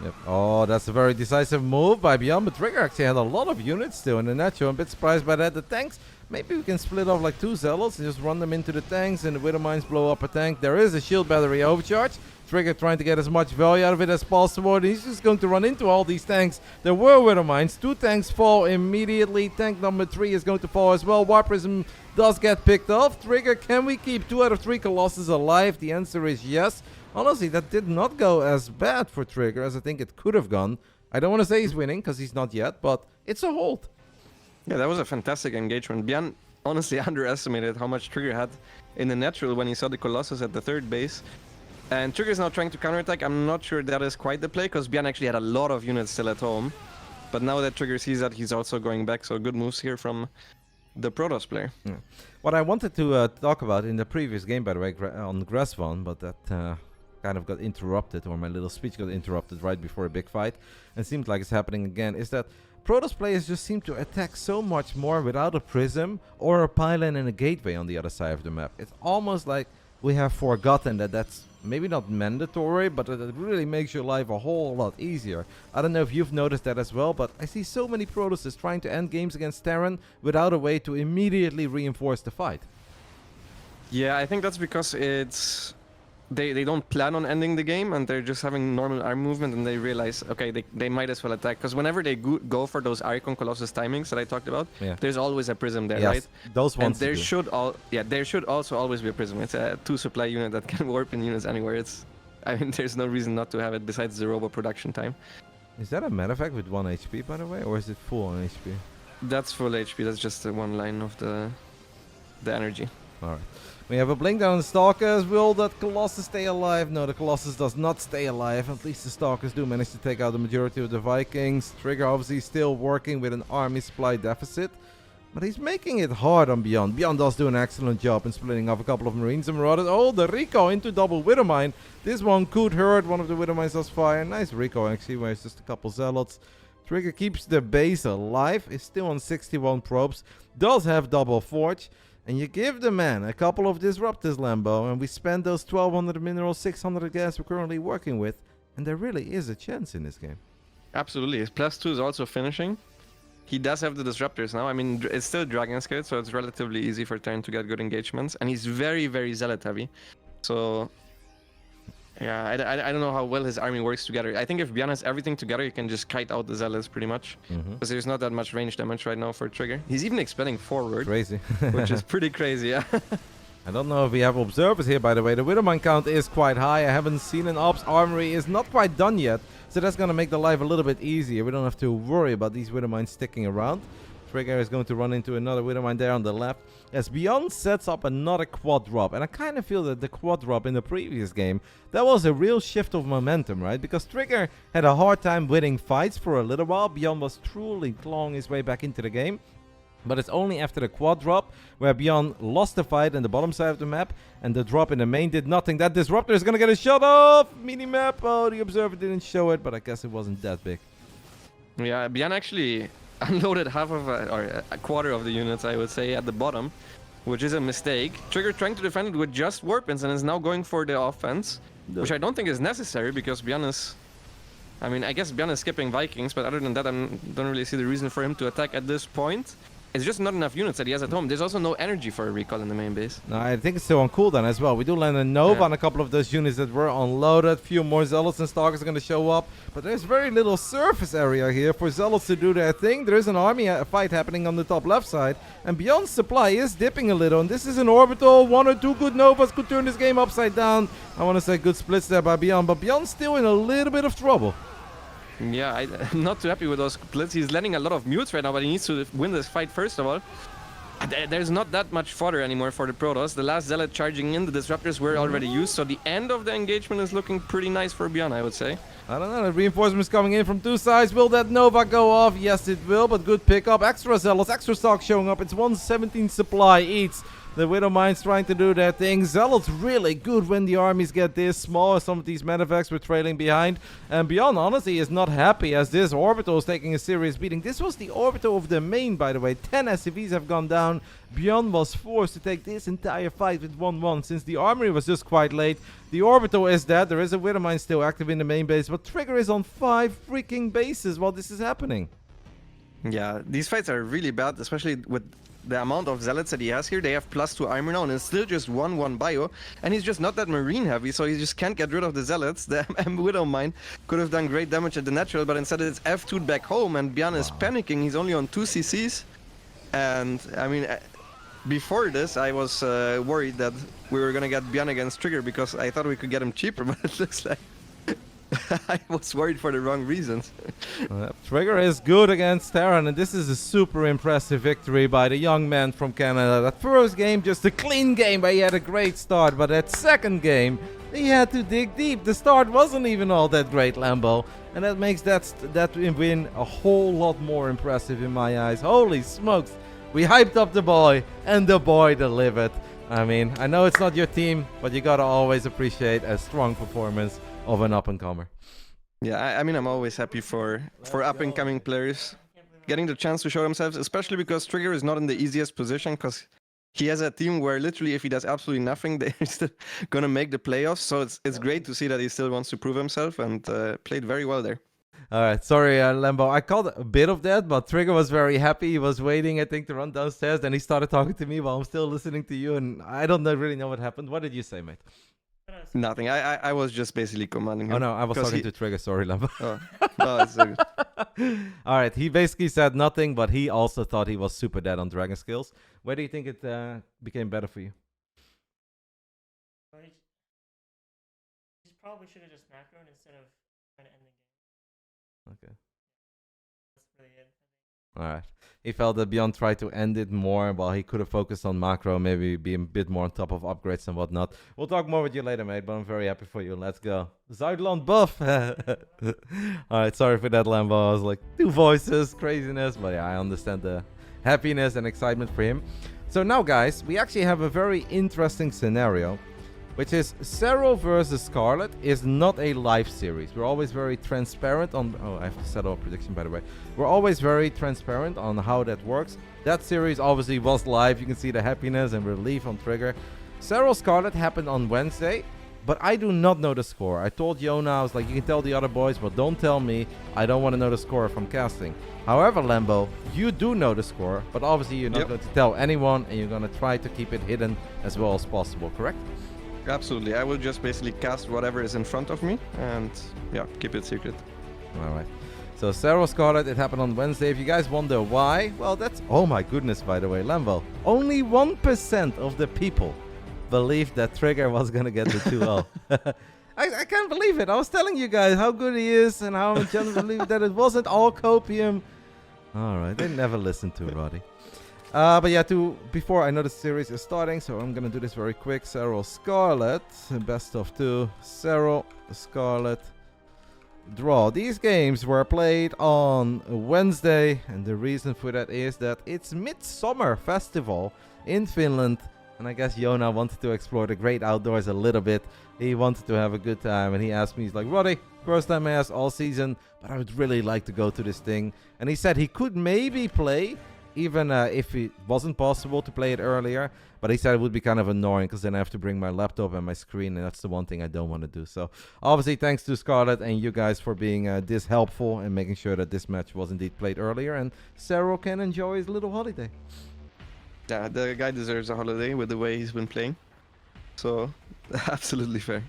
Yep. Oh, that's a very decisive move by ByuN, but Trigger actually had a lot of units still in the natural. I'm a bit surprised by that. The tanks, maybe we can split off like 2 Zealots and just run them into the tanks, and the Widow Mines blow up a tank. There is a shield battery overcharge. Trigger trying to get as much value out of it as possible. And he's just going to run into all these tanks. There were Widow Mines. 2 tanks fall immediately. Tank number 3 is going to fall as well. Warp Prism does get picked off. Trigger, can we keep 2 out of 3 Colossus alive? The answer is yes. Honestly, that did not go as bad for Trigger as I think it could have gone. I don't want to say he's winning, because he's not yet, but it's a hold. Yeah, that was a fantastic engagement. ByuN honestly underestimated how much Trigger had in the natural when he saw the Colossus at the 3rd base. And Trigger is now trying to counterattack. I'm not sure that is quite the play, because ByuN actually had a lot of units still at home. But now that Trigger sees that, he's also going back, so good moves here from the Protoss player. Yeah. What I wanted to talk about in the previous game, by the way, on Grassvan, but that kind of got interrupted, or my little speech got interrupted right before a big fight, and seems like it's happening again, is that Protoss players just seem to attack so much more without a prism or a pylon and a gateway on the other side of the map. It's almost like we have forgotten that that's maybe not mandatory, but it really makes your life a whole lot easier. I don't know if you've noticed that as well, but I see so many Protosses trying to end games against Terran without a way to immediately reinforce the fight. Yeah, I think that's because it's... They don't plan on ending the game, and they're just having normal arm movement, and they realize, okay, they might as well attack. Because whenever they go for those Archon Colossus timings that I talked about, there's always a prism there, right? Those ones. And there should also always be a prism. It's a 2 supply unit that can warp in units anywhere. I mean, there's no reason not to have it besides the robo production time. Is that a matter of fact with 1 HP, by the way, or is it full on HP? That's full HP. That's just the one line of the energy. All right. We have a blink down on the Stalkers. Will that Colossus stay alive? No, the Colossus does not stay alive. At least the Stalkers do manage to take out the majority of the Vikings. Trigger obviously still working with an army supply deficit, but he's making it hard on ByuN. ByuN does do an excellent job in splitting off a couple of Marines and Marauders. Oh, the recall into double Widow Mine. This one could hurt. One of the Widow Mines does fire. Nice recall actually, where it's just a couple Zealots. Trigger keeps the base alive. Is still on 61 probes. Does have double Forge. And you give the man a couple of disruptors, Lambo, and we spend those 1200 minerals, 600 gas we're currently working with, and there really is a chance in this game. Absolutely. His +2 is also finishing. He does have the disruptors now. I mean, it's still Dragon Scale, so it's relatively easy for Terran to get good engagements, and he's very, very Zealot heavy. So, yeah, I don't know how well his army works together. I think if ByuN has everything together, he can just kite out the Zealots pretty much. Because there's not that much range damage right now for Trigger. He's even expelling forward. Crazy. Which is pretty crazy, yeah. I don't know if we have observers here, by the way. The Widowmine count is quite high. I haven't seen an Ops. Armory is not quite done yet. So that's going to make the life a little bit easier. We don't have to worry about these Widowmines sticking around. Trigger is going to run into another Widowmine there on the left. As ByuN sets up another quad drop. And I kind of feel that the quad drop in the previous game, that was a real shift of momentum, right? Because Trigger had a hard time winning fights for a little while. ByuN was truly clawing his way back into the game. But it's only after the quad drop where ByuN lost the fight in the bottom side of the map. And the drop in the main did nothing. That Disruptor is going to get a shot off. Minimap. Oh, the Observer didn't show it, but I guess it wasn't that big. Yeah, ByuN actually unloaded half of or a quarter of the units, I would say, at the bottom, which is a mistake. Trigger trying to defend it with just Warpins and is now going for the offense, which I don't think is necessary because ByuN is... I mean, I guess ByuN is skipping Vikings, but other than that, I don't really see the reason for him to attack at this point. it's just not enough units that he has at home. There's also no energy for a recall in the main base. No, I think it's still on cooldown as well. We do land a Nova on a couple of those units that were unloaded. Few more Zealots and Stalkers are going to show up. But there's very little surface area here for Zealots to do their thing. There is an army fight happening on the top left side. And ByuN's supply is dipping a little. And this is an orbital. 1 or 2 good Novas could turn this game upside down. I want to say good splits there by ByuN. But ByuN's still in a little bit of trouble. Yeah, I'm not too happy with those splits. He's landing a lot of mutes right now, but he needs to win this fight first of all. There's not that much fodder anymore for the Protoss. The last Zealot charging in, the Disruptors were already used, so the end of the engagement is looking pretty nice for ByuN, I would say. I don't know, the reinforcements coming in from 2 sides. Will that Nova go off? Yes, it will, but good pickup. Extra Zealots, extra stock showing up. It's 117 supply each. The Widowmines trying to do their thing. Zealots really good when the armies get this small. Some of these medevacs were trailing behind. And ByuN, honestly, is not happy as this orbital is taking a serious beating. This was the orbital of the main, by the way. 10 SCVs have gone down. ByuN was forced to take this entire fight with 1-1 since the armory was just quite late. The orbital is dead. There is a Widowmine still active in the main base. But Trigger is on 5 freaking bases while this is happening. Yeah, these fights are really bad, especially with the amount of Zealots that he has here. They have +2 armor now, and it's still just 1-1 bio. And he's just not that marine heavy, so he just can't get rid of the Zealots. The Widowmine could have done great damage at the natural, but instead it's F2'd back home, and ByuN is panicking. He's only on 2 CCs. And, I mean, before this, I was worried that we were gonna get ByuN against Trigger because I thought we could get him cheaper, but it looks like I was worried for the wrong reasons. Trigger is good against Terran, and this is a super impressive victory by the young man from Canada. That first game, just a clean game, but he had a great start. But that second game, he had to dig deep. The start wasn't even all that great, Lambo. And that makes that win a whole lot more impressive in my eyes. Holy smokes. We hyped up the boy, and the boy delivered. I mean, I know it's not your team, but you gotta always appreciate a strong performance of an up-and-comer. Yeah, I mean, I'm always happy for up-and-coming players getting the chance to show themselves, especially because Trigger is not in the easiest position because he has a team where literally if he does absolutely nothing, they're still gonna make the playoffs. So it's great to see that he still wants to prove himself and played very well there. All right, sorry, Lambo. I called a bit of that, but Trigger was very happy. He was waiting, I think, to run downstairs. Then he started talking to me while I'm still listening to you, and I don't really know what happened. What did you say, mate? Nothing. I was just basically commanding him. Oh, no, I was talking to Trigger. Sorry, Lambo. Oh, it's so good. All right, he basically said nothing, but he also thought he was super dead on Dragon skills. Where do you think it became better for you? Well, he probably should have just macroed instead of trying to end the game. Okay. That's really it. All right. He felt that ByuN tried to end it more while he could have focused on macro, maybe be a bit more on top of upgrades and whatnot. We'll talk more with you later, mate, but I'm very happy for you. Let's go. Zuidland buff. All right, sorry for that, Lambo. I was like, 2 voices, craziness. But yeah, I understand the happiness and excitement for him. So now, guys, we actually have a very interesting scenario, which is Serral versus Scarlett is not a live series. We're always very transparent on... Oh, I have to settle a prediction, by the way. We're always very transparent on how that works. That series obviously was live. You can see the happiness and relief on Trigger. Serral Scarlett happened on Wednesday, but I do not know the score. I told Yona, I was like, you can tell the other boys, but don't tell me. I don't want to know the score from casting. However, Lambo, you do know the score, but obviously you're not going to tell anyone, and you're going to try to keep it hidden as well as possible, correct? Absolutely. I will just basically cast whatever is in front of me and yeah, keep it secret. All right. So Serral Scarlett, it happened on Wednesday. If you guys wonder why, well, that's... Oh my goodness, by the way, Lambo. Only 1% of the people believed that Trigger was going to get the 2-0. I can't believe it. I was telling you guys how good he is and how much I believe that it wasn't all copium. All right. They never listened to Roddy. But yeah, before I know the series is starting, so I'm gonna do this very quick. Serral Scarlett, best of 2. Serral Scarlett, draw. These games were played on Wednesday, and the reason for that is that it's Midsummer Festival in Finland, and I guess Yona wanted to explore the great outdoors a little bit. He wanted to have a good time, and he asked me, he's like, Roddy, first time I asked all season, but I would really like to go to this thing. And he said he could maybe play even if it wasn't possible to play it earlier. But he said it would be kind of annoying because then I have to bring my laptop and my screen, and that's the one thing I don't want to do. So obviously thanks to Scarlett and you guys for being this helpful and making sure that this match was indeed played earlier, and Serral can enjoy his little holiday. Yeah, the guy deserves a holiday with the way he's been playing. So, absolutely fair.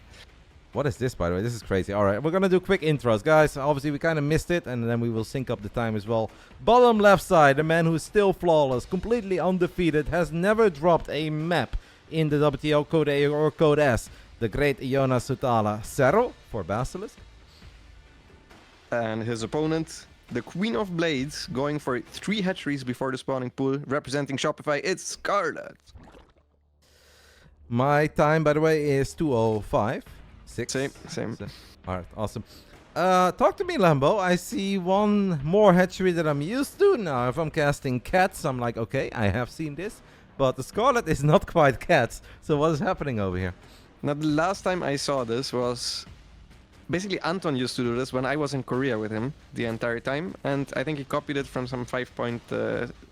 What is this, by the way? This is crazy. All right, we're going to do quick intros. Guys, obviously we kind of missed it, and then we will sync up the time as well. Bottom left side, the man who's still flawless, completely undefeated, has never dropped a map in the WTL Code A or Code S. The great Iona Sutala. Serral for Basilisk. And his opponent, the Queen of Blades, going for 3 hatcheries before the spawning pool, representing Shopify, it's Scarlett. My time, by the way, is 2:05. Same. All right, awesome. Talk to me, Lambo. I see one more hatchery that I'm used to. Now, if I'm casting cats, I'm like, okay, I have seen this. But the Scarlet is not quite cats. So what is happening over here? Now, the last time I saw this was... Basically, Anton used to do this when I was in Korea with him the entire time. And I think he copied it from some 5.6,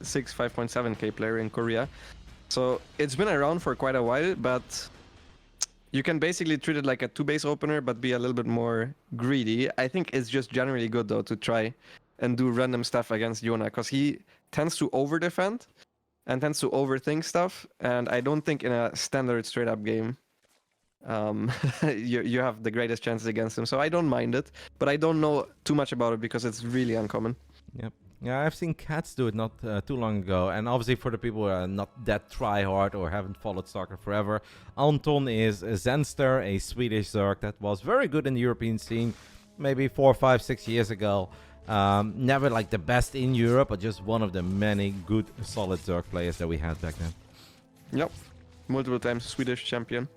5.7k player in Korea. So it's been around for quite a while, but... You can basically treat it like a 2-base opener, but be a little bit more greedy. I think it's just generally good, though, to try and do random stuff against Iona, because he tends to over-defend and tends to overthink stuff. And I don't think in a standard straight-up game you have the greatest chances against him. So I don't mind it, but I don't know too much about it because it's really uncommon. Yep. Yeah, I've seen cats do it not too long ago. And obviously for the people who are not that try-hard or haven't followed StarCraft forever, Anton is a Zenster, a Swedish Zerg that was very good in the European scene maybe 4, 5, 6 years ago. Never like the best in Europe, but just one of the many good, solid Zerg players that we had back then. Yep. Multiple times Swedish champion.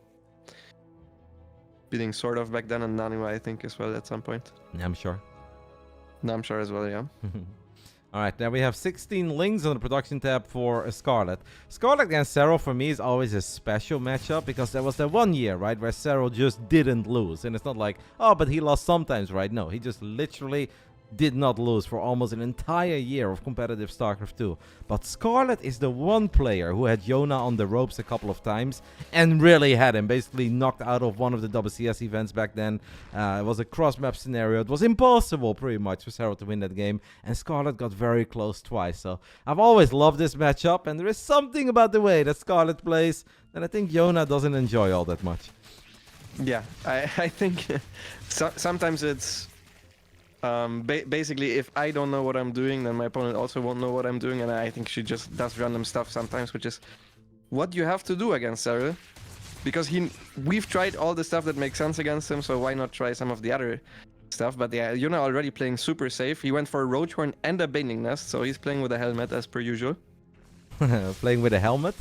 Beating sort of back then and Nanua, I think, as well at some point. I'm sure. Namshar as well, yeah. All right, now we have 16 links on the production tab for Scarlett. Scarlett against Serral for me is always a special matchup because there was that one year, right, where Serral just didn't lose. And it's not like, oh, but he lost sometimes, right? No, he just literally did not lose for almost an entire year of competitive StarCraft 2. But Scarlett is the one player who had Iona on the ropes a couple of times and really had him basically knocked out of one of the WCS events back then. It was a cross-map scenario. It was impossible pretty much for Serral to win that game, and Scarlett got very close twice. So I've always loved this matchup, and there is something about the way that Scarlett plays that I think Iona doesn't enjoy all that much. Yeah, I think sometimes it's... basically, if I don't know what I'm doing, then my opponent also won't know what I'm doing, and I think she just does random stuff sometimes, which is what you have to do against Serral. Because we've tried all the stuff that makes sense against him, so why not try some of the other stuff? But yeah, Iona already playing super safe. He went for a Roach Horn and a Bailing Nest, so he's playing with a helmet as per usual. Playing with a helmet?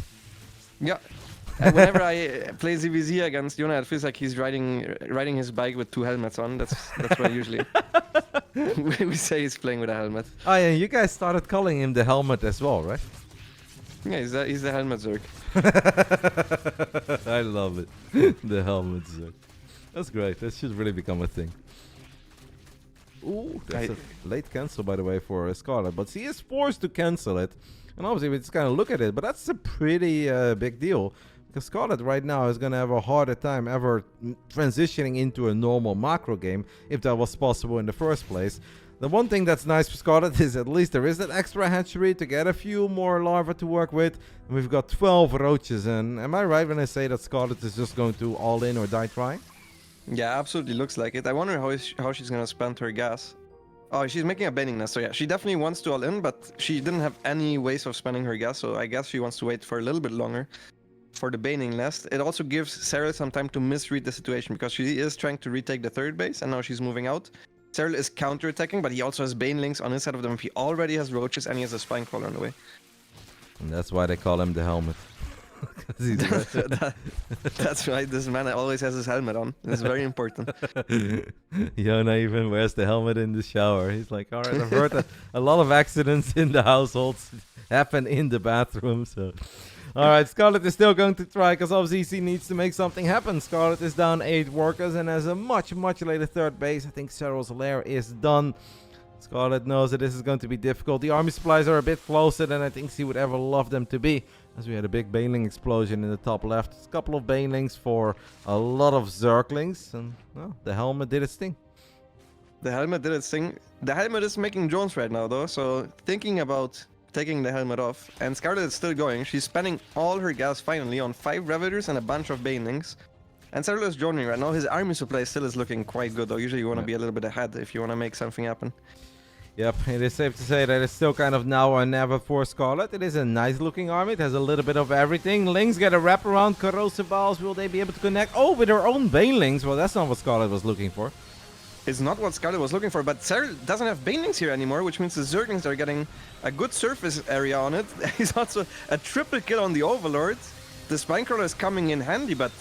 Yeah. And whenever I play ZVZ against Iona, it feels like he's riding his bike with 2 helmets on. That's what I usually... we say he's playing with a helmet. Oh yeah, you guys started calling him the helmet as well, right? Yeah, he's the helmet Zerg. I love it. The helmet Zerg. That's great. That should really become a thing. Ooh, that's a late cancel, by the way, for Scarlett. But he is forced to cancel it. And obviously we just kind of look at it. But that's a pretty big deal. Because Scarlett right now is going to have a harder time ever transitioning into a normal macro game, if that was possible in the first place. The one thing that's nice for Scarlett is at least there is that extra hatchery to get a few more larvae to work with. And we've got 12 roaches. And am I right when I say that Scarlett is just going to all in or die trying? Yeah, absolutely looks like it. I wonder how she's going to spend her gas. Oh, she's making a Bailing Nest. So yeah, she definitely wants to all in, but she didn't have any ways of spending her gas. So I guess she wants to wait for a little bit longer for the Bailing Nest. It also gives Serral some time to misread the situation because she is trying to retake the 3rd base and now she's moving out. Serral is counter-attacking, but he also has Banelings on his side of them. He already has Roaches and he has a Spine Crawler on the way. And that's why they call him the helmet. That's right, this man always has his helmet on. It's very important. Iona even wears the helmet in the shower. He's like, alright, I've heard that a lot of accidents in the households happen in the bathroom, so... Alright, Scarlett is still going to try because obviously he needs to make something happen. Scarlett is down 8 workers and has a much later 3rd base. I think Serral's lair is done. Scarlett knows that this is going to be difficult. The army supplies are a bit closer than I think she would ever love them to be. As we had a big Baneling explosion in the top left. A couple of Banelings for a lot of Zerglings. And well, the helmet did its thing. The helmet did its thing. The helmet is making drones right now though, so thinking about taking the helmet off. And Scarlett is still going. She's spending all her gas finally on 5 Ravagers and a bunch of Banelings. And Serral is droning right now. His army supply still is looking quite good though. Usually you want to be a little bit ahead if you want to make something happen. Yep, it is safe to say that it's still kind of now or never for Scarlett. It is a nice looking army. It has a little bit of everything. Lings get a wraparound. Corrosive Balls, will they be able to connect? Oh, with their own Banelings. Well, that's not what Scarlett was looking for. It's not what Scarlett was looking for, but Serral doesn't have Banelings here anymore, which means the Zerglings are getting a good surface area on it. He's also a triple kill on the Overlord. The Spinecrawler is coming in handy, but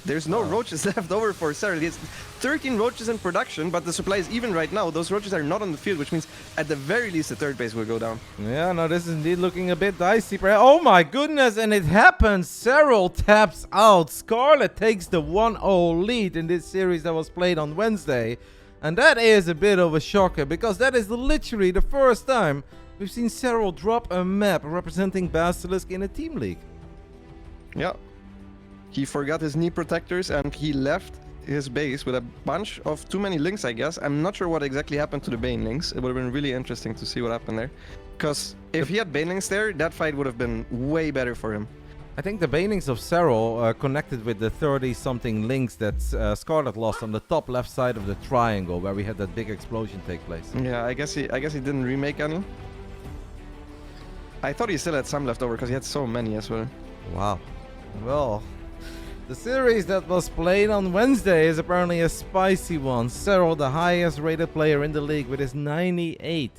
there's no roaches left over for Serral. He has 13 roaches in production, but the supply is even right now. Those roaches are not on the field, which means at the very least the third base will go down. Yeah, no, this is indeed looking a bit dicey. Oh my goodness, and it happens. Serral taps out. Scarlett takes the 1-0 lead in this series that was played on Wednesday. And that is a bit of a shocker, because that is literally the first time we've seen Serral drop a map representing Basilisk in a team league. Yeah. He forgot his knee protectors and he left his base with a bunch of too many links, I guess. I'm not sure what exactly happened to the Banelings. It would have been really interesting to see what happened there. Because if he had Banelings there, that fight would have been way better for him. I think the Banelings of Serral connected with the 30-something links that Scarlett lost on the top left side of the triangle, where we had that big explosion take place. Yeah, I guess he didn't remake any. I thought he still had some left over because he had so many as well. Wow. Well, the series that was played on Wednesday is apparently a spicy one. Serral, the highest rated player in the league with his 98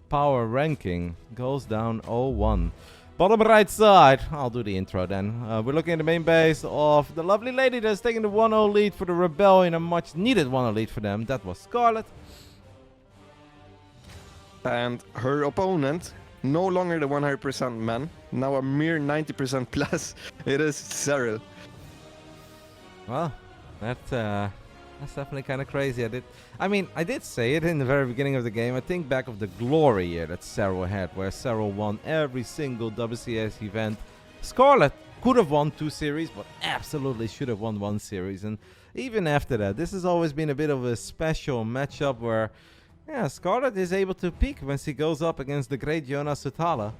power ranking, goes down 0-1. Bottom right side, I'll do the intro then. We're looking at the main base of the lovely lady that's taking the 1-0 lead for the Rebellion, a much needed 1-0 lead for them. That was Scarlett. And her opponent, no longer the 100% man, now a mere 90% plus. It is Serral. Well, that's definitely kind of crazy. I did say it in the very beginning of the game. I think back of the glory year that Serral had, where Serral won every single WCS event. Scarlett could have won 2 series, but absolutely should have won 1 series. And even after that, this has always been a bit of a special matchup where, yeah, Scarlett is able to peak when she goes up against the great Jonas Sutala.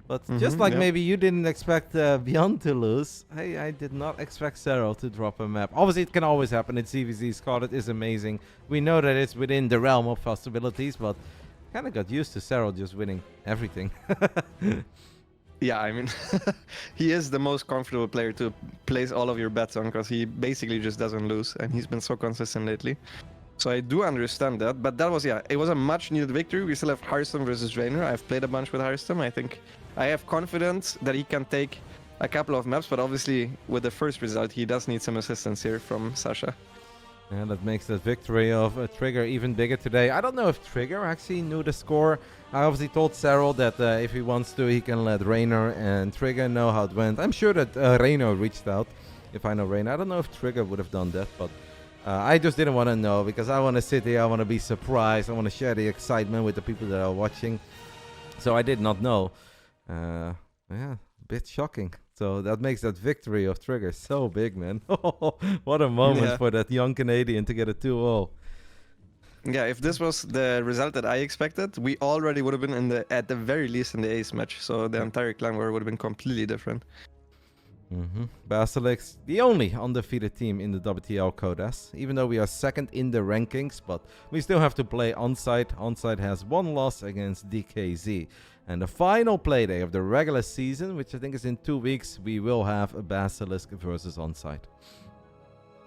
But just like maybe you didn't expect ByuN to lose, I did not expect Serral to drop a map. Obviously, it can always happen in CVZ. Scarlett is amazing. We know that it's within the realm of possibilities, but kind of got used to Serral just winning everything. Yeah, I mean, he is the most comfortable player to place all of your bets on because he basically just doesn't lose, and he's been so consistent lately. So I do understand that, but that was, yeah, it was a much needed victory. We still have Harstem versus Reynor. I've played a bunch with Harstem. I think I have confidence that he can take a couple of maps, but obviously with the first result, he does need some assistance here from Sasha. Yeah, that makes that victory of Trigger even bigger today. I don't know if Trigger actually knew the score. I obviously told Serral that if he wants to, he can let Reynor and Trigger know how it went. I'm sure that Reynor reached out, if I know Reynor. I don't know if Trigger would have done that, but I just didn't want to know because I want to sit here, I want to be surprised, I want to share the excitement with the people that are watching. So I did not know. Yeah, a bit shocking. So that makes that victory of Trigger so big, man. What a moment for that young Canadian to get a 2-0. Yeah, if this was the result that I expected, we already would have been at the very least in the ace match. So the entire clan war would have been completely different. Basilisk, the only undefeated team in the WTL Codas, even though we are second in the rankings, but we still have to play Onsite. Onsite has 1 loss against DKZ. And the final playday of the regular season, which I think is in 2 weeks, we will have a Basilisk versus Onsite.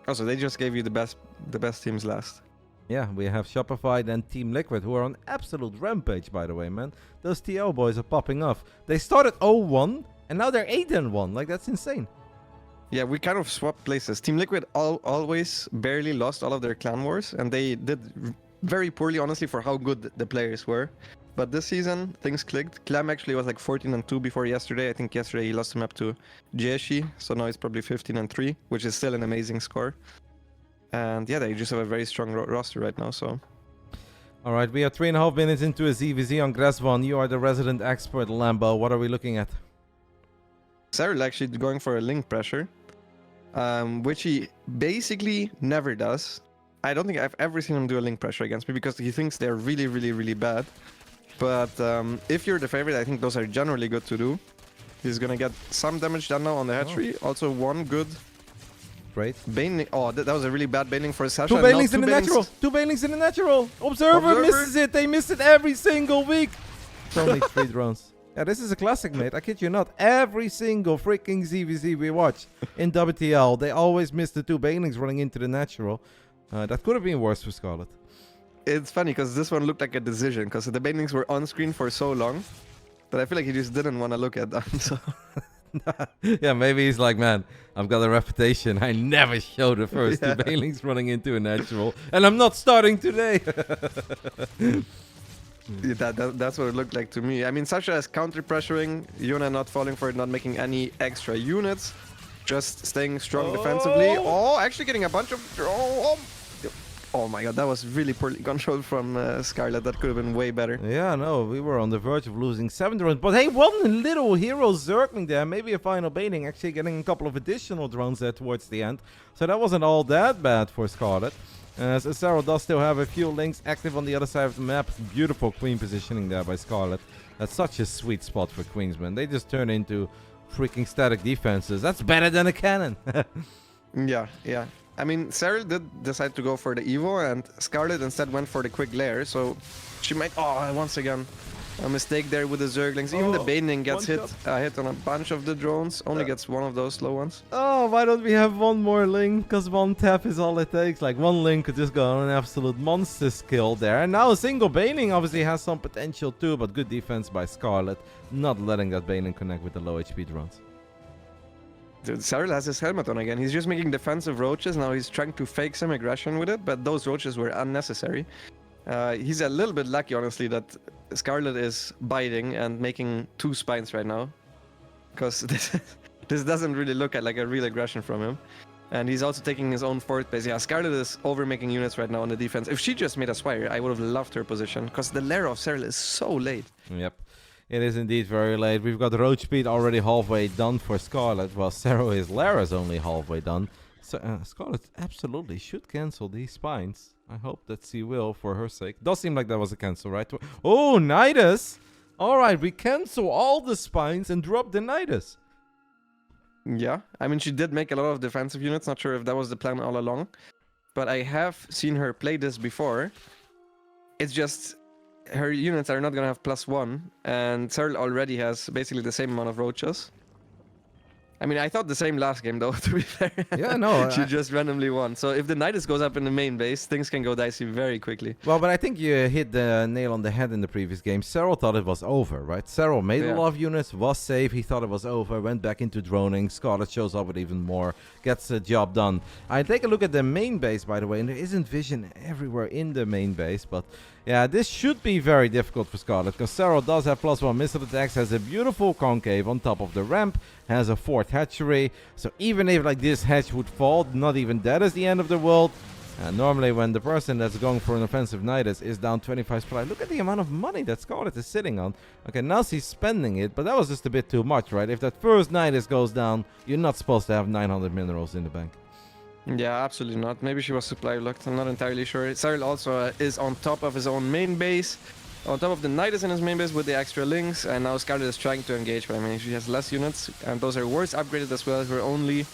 Also, they just gave you the best teams last. Yeah, we have Shopify and Team Liquid, who are on absolute rampage, by the way, man. Those TL boys are popping off. They started 0-1, and now they're 8-1. Like, that's insane. Yeah, we kind of swapped places. Team Liquid always barely lost all of their clan wars, and they did very poorly, honestly, for how good the players were. But this season, things clicked. Clam actually was like 14-2 before yesterday. I think yesterday he lost him up to Jeshi, so now he's probably 15-3, which is still an amazing score. And yeah, they just have a very strong roster right now, so... All right, we are 3.5 minutes into a ZVZ on Grass 1. You are the resident expert, Lambo. What are we looking at? Serral actually going for a link pressure, which he basically never does. I don't think I've ever seen him do a link pressure against me because he thinks they're really, really, really bad. But if you're the favorite, I think those are generally good to do. He's gonna get some damage done now on the hatchery. Also one good Great. baneling. Oh, that was a really bad baneling for Sasha. Two banelings in the natural. Two banelings in the natural. Observer misses it. They miss it every single week. It's only 3 drones. Yeah, this is a classic, mate. I kid you not. Every single freaking ZVZ we watch in WTL, they always miss the 2 banelings running into the natural. That could have been worse for Scarlett. It's funny because this one looked like a decision because the banelings were on screen for so long that I feel like he just didn't want to look at them. So. Yeah, maybe he's like, man, I've got a reputation. I never show the first 2 banelings running into a natural, and I'm not starting today. Yeah, that's what it looked like to me. I mean, Sasha is counter-pressuring, Yuna not falling for it, not making any extra units, just staying strong defensively. Oh, actually getting a bunch of... Oh my god, that was really poorly controlled from Scarlett. That could have been way better. Yeah, no, we were on the verge of losing 7 drones. But hey, one little hero circling there. Maybe a final baning, actually getting a couple of additional drones there towards the end. So that wasn't all that bad for Scarlett. As Serral does still have a few links active on the other side of the map. Beautiful queen positioning there by Scarlett. That's such a sweet spot for queens, man. They just turn into freaking static defenses. That's better than a cannon. Yeah. I mean, Serral did decide to go for the Evo, and Scarlett instead went for the quick lair, so she might... Oh, once again, a mistake there with the Zerglings. Even the Baneling gets hit on a bunch of the drones, only gets one of those slow ones. Oh, why don't we have one more link? Because one tap is all it takes. Like, one link could just go on an absolute monster skill there. And now a single Baneling obviously has some potential too, but good defense by Scarlett, not letting that Baneling connect with the low HP drones. Dude, Serral has his helmet on again. He's just making defensive roaches. Now he's trying to fake some aggression with it, but those roaches were unnecessary. He's a little bit lucky, honestly, that Scarlett is biting and making 2 spines right now. Because this doesn't really look like a real aggression from him. And he's also taking his own 4th base. Yeah, Scarlett is over-making units right now on the defense. If she just made a Swire, I would have loved her position. Because the lair of Serral is so late. Yep. It is indeed very late. We've got road speed already halfway done for Scarlett, while Serral his lair is only halfway done. So Scarlett absolutely should cancel these spines. I hope that she will for her sake. Does seem like that was a cancel, right? Oh, Nidus! Alright, we cancel all the spines and drop the Nidus. Yeah, I mean, she did make a lot of defensive units. Not sure if that was the plan all along. But I have seen her play this before. It's just... her units are not gonna have +1, and Serral already has basically the same amount of roaches. I mean, I thought the same last game, though, to be fair. Yeah, no. She just randomly won. So if the Nidus goes up in the main base, things can go dicey very quickly. Well, but I think you hit the nail on the head in the previous game. Serral thought it was over, right? Serral made a lot of units, was safe, he thought it was over, went back into droning. Scarlett shows up with even more, gets the job done. I take a look at the main base, by the way, and there isn't vision everywhere in the main base, but... yeah, this should be very difficult for Scarlett, because Serral does have +1 missile attacks, has a beautiful concave on top of the ramp, has a 4th hatchery, so even if like this hatch would fall, not even that is the end of the world. Normally when the person that's going for an offensive Nidus is down 25 supply, look at the amount of money that Scarlett is sitting on. Okay, now she's spending it, but that was just a bit too much, right? If that first Nidus goes down, you're not supposed to have 900 minerals in the bank. Yeah, absolutely not. Maybe she was supply locked. I'm not entirely sure. Serral also is on top of his own main base, on top of the Nidus in his main base with the extra links, and now Scarlett is trying to engage, but I mean, she has less units, and those are worse upgraded as well. Her only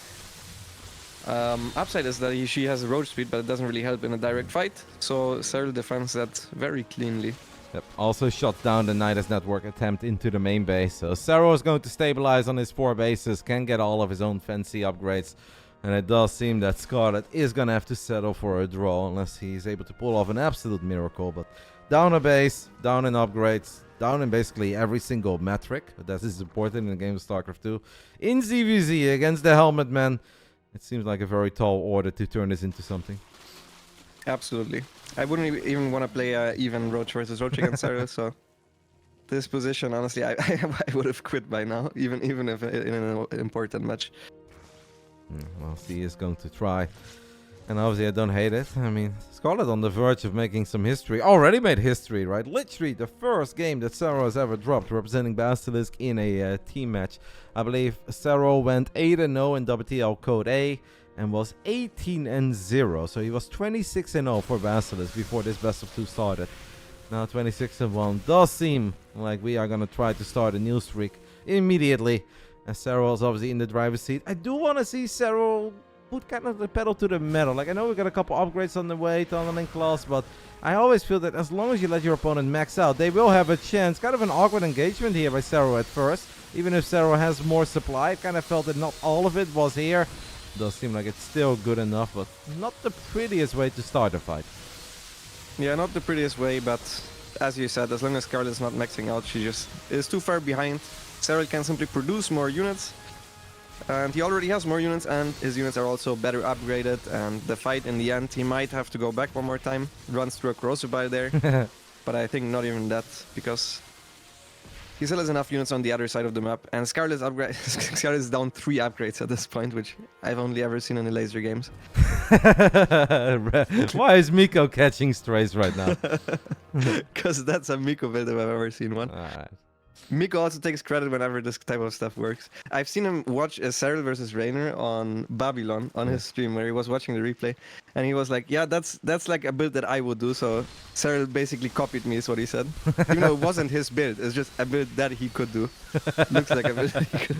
upside is that she has roach speed, but it doesn't really help in a direct fight, so Serral defends that very cleanly. Yep. Also shot down the Nidus network attempt into the main base, so Serral is going to stabilize on his 4 bases, can get all of his own fancy upgrades. And it does seem that Scarlett is going to have to settle for a draw unless he's able to pull off an absolute miracle. But down a base, down in upgrades, down in basically every single metric. That is important in the game of StarCraft 2. In ZVZ against the Helmet Man, it seems like a very tall order to turn this into something. Absolutely. I wouldn't even want to play even Roach versus Roach against Serral, so... this position, honestly, I would have quit by now, even if in an important match. Well, she is going to try. And obviously I don't hate it. I mean, Scarlett on the verge of making some history. Already made history, right? Literally the first game that Serral has ever dropped representing Basilisk in a team match. I believe Serral went 8-0 in WTL Code A and was 18-0. So he was 26-0 for Basilisk before this best of 2 started. Now 26-1 does seem like we are going to try to start a new streak immediately. And Serral is obviously in the driver's seat. I do want to see Serral put kind of the pedal to the metal. Like, I know we got a couple upgrades on the way, tunneling class, but I always feel that as long as you let your opponent max out, they will have a chance. Kind of an awkward engagement here by Serral at first. Even if Serral has more supply, I kind of felt that not all of it was here. Does seem like it's still good enough, but not the prettiest way to start a fight. Yeah, not the prettiest way, but as you said, as long as Scarlett's not maxing out, she just is too far behind. Serral can simply produce more units. And he already has more units, and his units are also better upgraded. And the fight in the end, he might have to go back one more time. Runs through a corrosive bile there. But I think not even that, because he still has enough units on the other side of the map. And Scarlett's is down 3 upgrades at this point, which I've only ever seen in the laser games. Why is Miko catching strays right now? Because that's a Miko build if I've ever seen one. Alright. Miko also takes credit whenever this type of stuff works. I've seen him watch a Serral versus Reynor on Babylon on his stream where he was watching the replay, and he was like, "Yeah, that's like a build that I would do." So Serral basically copied me, is what he said. Even though it wasn't his build, it's just a build that he could do. Looks like a build that he could.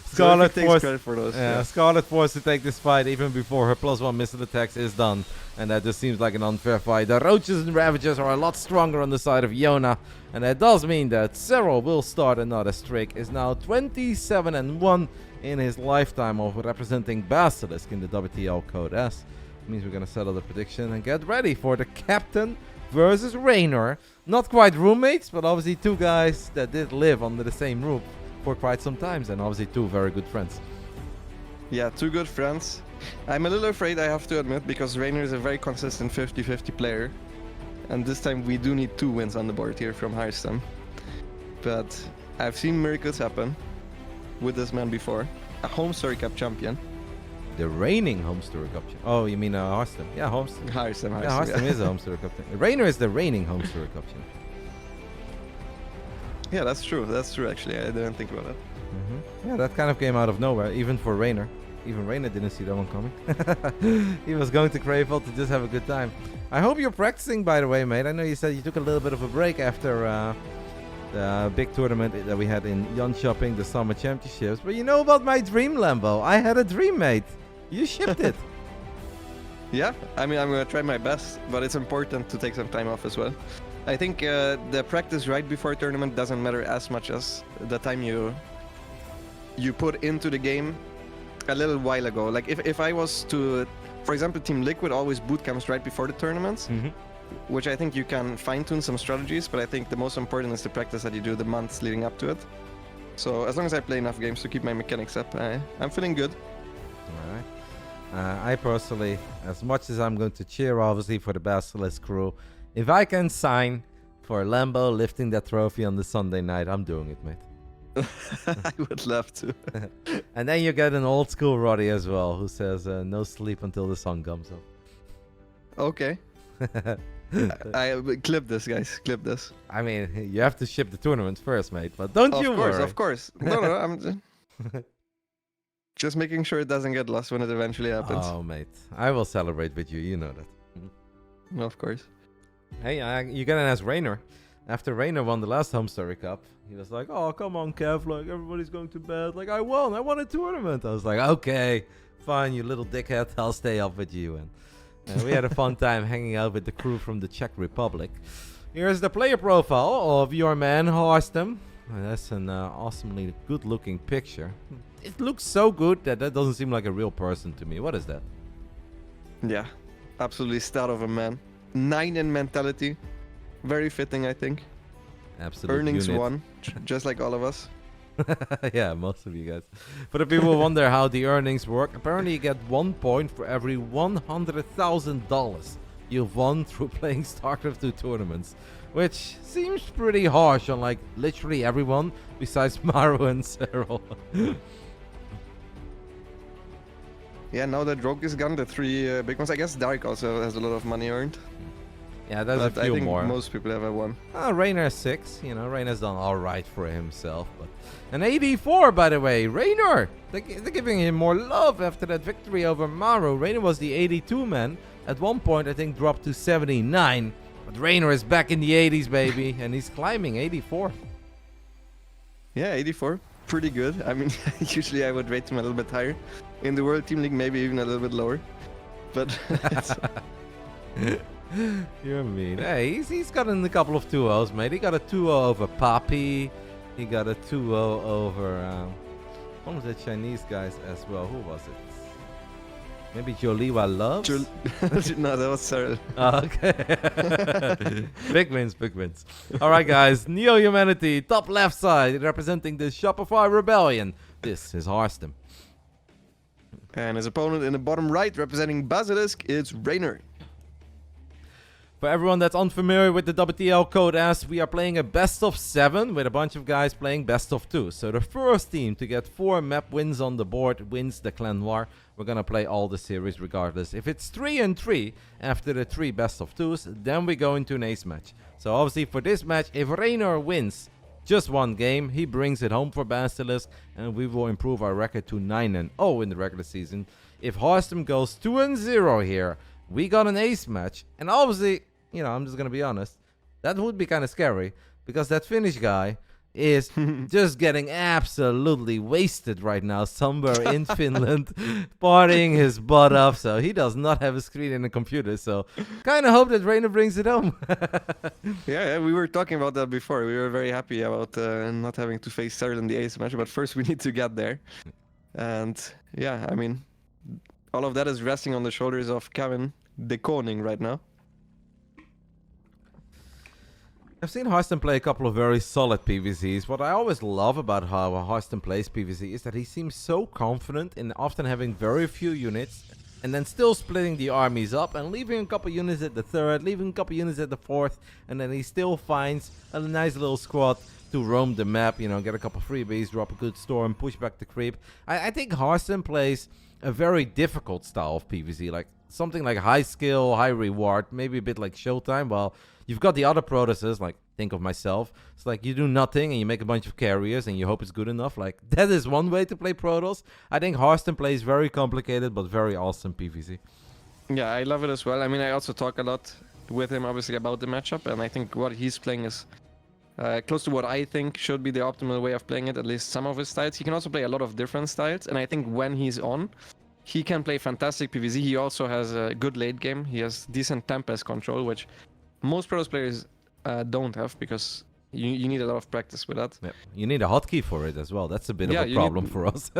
Scarlett so takes credit for those. Yeah, Scarlett forced to take this fight even before her +1 missile attacks is done. And that just seems like an unfair fight. The Roaches and Ravagers are a lot stronger on the side of Yona. And that does mean that Serral will start another streak. Is now 27-1 in his lifetime of representing Basilisk in the WTL Code S. Means we're going to settle the prediction and get ready for the Captain versus Reynor. Not quite roommates, but obviously 2 guys that did live under the same roof for quite some time. And obviously 2 very good friends. Yeah, 2 good friends. I'm a little afraid, I have to admit, because Reynor is a very consistent 50-50 player. And this time we do need 2 wins on the board here from Harstem. But I've seen miracles happen with this man before. A home story cup champion. The reigning home story cup champion. Oh, you mean Harstem? Yeah, Harstem. Harstem. Yeah, Harstem is a home story cup champion. Reynor is the reigning home story cup champion. Yeah, that's true. That's true, actually. I didn't think about that. Yeah, that kind of came out of nowhere, even for Reynor. Even Reynor didn't see that one coming. He was going to Crayville to just have a good time. I hope you're practicing, by the way, mate. I know you said you took a little bit of a break after the big tournament that we had in ByuN Shopping, the Summer Championships. But you know about my dream Lambo? I had a dream, mate. You shipped it. Yeah, I mean, I'm going to try my best, but it's important to take some time off as well. I think the practice right before a tournament doesn't matter as much as the time you put into the game a little while ago. Like if I was to, for example, Team Liquid always boot camps right before the tournaments, which I think you can fine-tune some strategies, but I think the most important is the practice that you do the months leading up to it. So as long as I play enough games to keep my mechanics up, I'm feeling good. Alright. I personally, as much as I'm going to cheer obviously for the Basilisk crew, if I can sign for Lambo lifting that trophy on the Sunday night, I'm doing it, mate. I would love to. And then you get an old school Roddy as well, who says no sleep until the sun comes up. Okay. I clip this, guys. Clip this. I mean, you have to ship the tournament first, mate. But don't you worry. Of course. No, I'm just making sure it doesn't get lost when it eventually happens. Oh, mate. I will celebrate with you. You know that. Of course. Hey, you gotta ask Reynor. After Reynor won the last Home Story Cup, he was like, "Oh, come on, Kev, like, everybody's going to bed. Like, I won a tournament." I was like, "Okay, fine, you little dickhead. I'll stay up with you." And we had a fun time hanging out with the crew from the Czech Republic. Here's the player profile of your man, Harstem. That's an awesomely good-looking picture. It looks so good that doesn't seem like a real person to me. What is that? Yeah, absolutely stout of a man. 9 in mentality. Very fitting, I think. Absolute Earnings unit. 1, just like all of us. Yeah, most of you guys. For the people who wonder how the earnings work, apparently you get 1 point for every $100,000 you've won through playing StarCraft 2 tournaments. Which seems pretty harsh on like literally everyone besides Maru and Serral. Yeah, now that Rogue is gone, the 3 big ones. I guess Dark also has a lot of money earned. Yeah, there's But a I few think more. most people have a 1. Reynor 6. Reynor's done all right for himself. But an 84, by the way. Reynor! They're giving him more love after that victory over Maru. Reynor was the 82 man. At one point, I think, dropped to 79. But Reynor is back in the 80s, baby. And he's climbing 84. Yeah, 84. Pretty good. I mean, usually I would rate him a little bit higher. In the World Team League, maybe even a little bit lower. But You're mean. Hey, he's gotten a couple of 2-0s, mate. He got a 2-0 over Papi. He got a 2-0 over one of the Chinese guys as well. Who was it? Maybe Joliwa Loves? no, that was Serral. Oh, okay. Big wins, big wins. All right, guys. Neo Humanity, top left side, representing the Shopify Rebellion. This is Harstem. And his opponent in the bottom right, representing BASILISK, is Reynor. For everyone that's unfamiliar with the WTL code as we are playing a best of 7 with a bunch of guys playing best of 2. So the first team to get 4 map wins on the board wins the Clan Noir. We're going to play all the series regardless. If it's 3-3 after the 3 best of 2s, then we go into an ace match. So obviously for this match, if Reynor wins just one game, he brings it home for Basilisk and we will improve our record to 9-0 in the regular season. If Harstem goes 2-0 here, we got an ace match, and obviously, I'm just gonna be honest, that would be kind of scary because that Finnish guy is just getting absolutely wasted right now somewhere in Finland, partying his butt off. So he does not have a screen and a computer. So kind of hope that Reynor brings it home. Yeah, we were talking about that before. We were very happy about not having to face Serral in the ace match, but first we need to get there. And yeah, I mean, all of that is resting on the shoulders of Kevin de Koning right now. I've seen Harstem play a couple of very solid PvZs. What I always love about how Harstem plays PvZ is that he seems so confident in often having very few units and then still splitting the armies up and leaving a couple units at the 3rd, leaving a couple units at the 4th, and then he still finds a nice little squad to roam the map, get a couple freebies, drop a good storm, push back the creep. I think Harstem plays a very difficult style of PvZ, like something like high skill, high reward, maybe a bit like Showtime, while you've got the other Protoses, like think of myself. It's like you do nothing and you make a bunch of carriers and you hope it's good enough. Like that is one way to play Protoss. I think Harstem plays very complicated but very awesome PvZ. Yeah, I love it as well. I mean, I also talk a lot with him, obviously, about the matchup, and I think what he's playing is close to what I think should be the optimal way of playing it, at least some of his styles. He can also play a lot of different styles, and I think when he's on, he can play fantastic PvZ. He also has a good late game. He has decent Tempest control, which most Protoss players don't have because you need a lot of practice with that. Yep. You need a hotkey for it as well. That's a bit of a problem for us.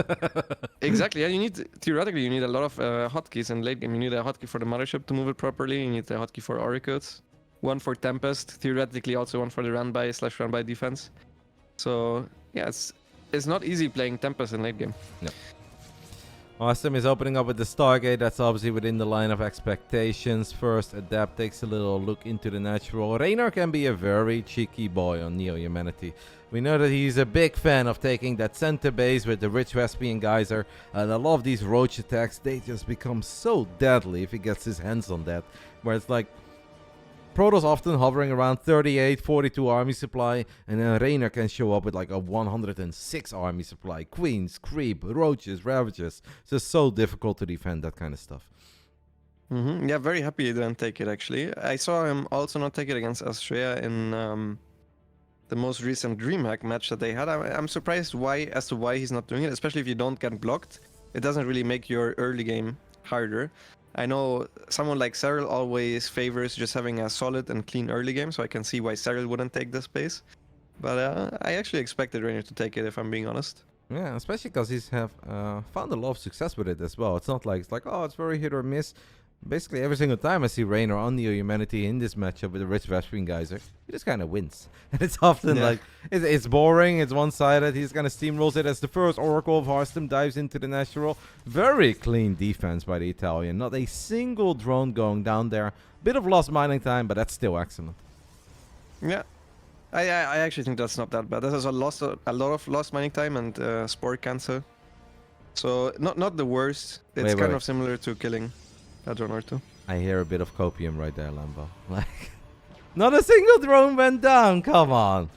Exactly. Yeah, theoretically you need a lot of hotkeys in late game. You need a hotkey for the mothership to move it properly. You need a hotkey for Oracles, one for Tempest, theoretically also one for the run-by defense. So yeah, it's not easy playing Tempest in late game. No. Harstem is opening up with the Stargate. That's obviously within the line of expectations. First, Adapt takes a little look into the natural. Reynor can be a very cheeky boy on Neo Humanity. We know that he's a big fan of taking that center base with the Rich Vespian Geyser. And a lot of these roach attacks, they just become so deadly if he gets his hands on that. Where it's like, Protoss often hovering around 38, 42 army supply, and then Reynor can show up with like a 106 army supply. Queens, creep, roaches, ravages. It's just so difficult to defend that kind of stuff. Yeah, very happy he didn't take it actually. I saw him also not take it against Astrea in the most recent DreamHack match that they had. I'm surprised as to why he's not doing it, especially if you don't get blocked. It doesn't really make your early game harder. I know someone like Serral always favors just having a solid and clean early game, so I can see why Serral wouldn't take this space. But I actually expected Reynor to take it, if I'm being honest. Yeah, especially because he's have found a lot of success with it as well. It's not like it's very hit or miss. Basically, every single time I see Reynor on Neo Humanity in this matchup with the Rich Vespian Geyser, he just kind of wins. And it's often like, it's boring, it's one-sided, he's kind of steamrolls it as the first Oracle of Harstem dives into the natural. Very clean defense by the Italian. Not a single drone going down there. Bit of lost mining time, but that's still excellent. Yeah. I actually think that's not that bad. That has a lot of lost mining time and spore cancel. So not the worst. It's Wait, kind wait. of similar to killing a drone or two. I hear a bit of copium right there, Lambo. Like, not a single drone went down. Come on.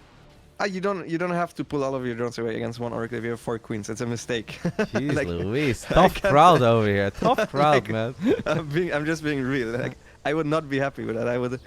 You don't have to pull all of your drones away against one oracle if you have 4 queens. It's a mistake. Jeez Like, Louise, I tough can't- crowd over here. Tough crowd, Like, man. I'm just being real. Like, I would not be happy with that. I would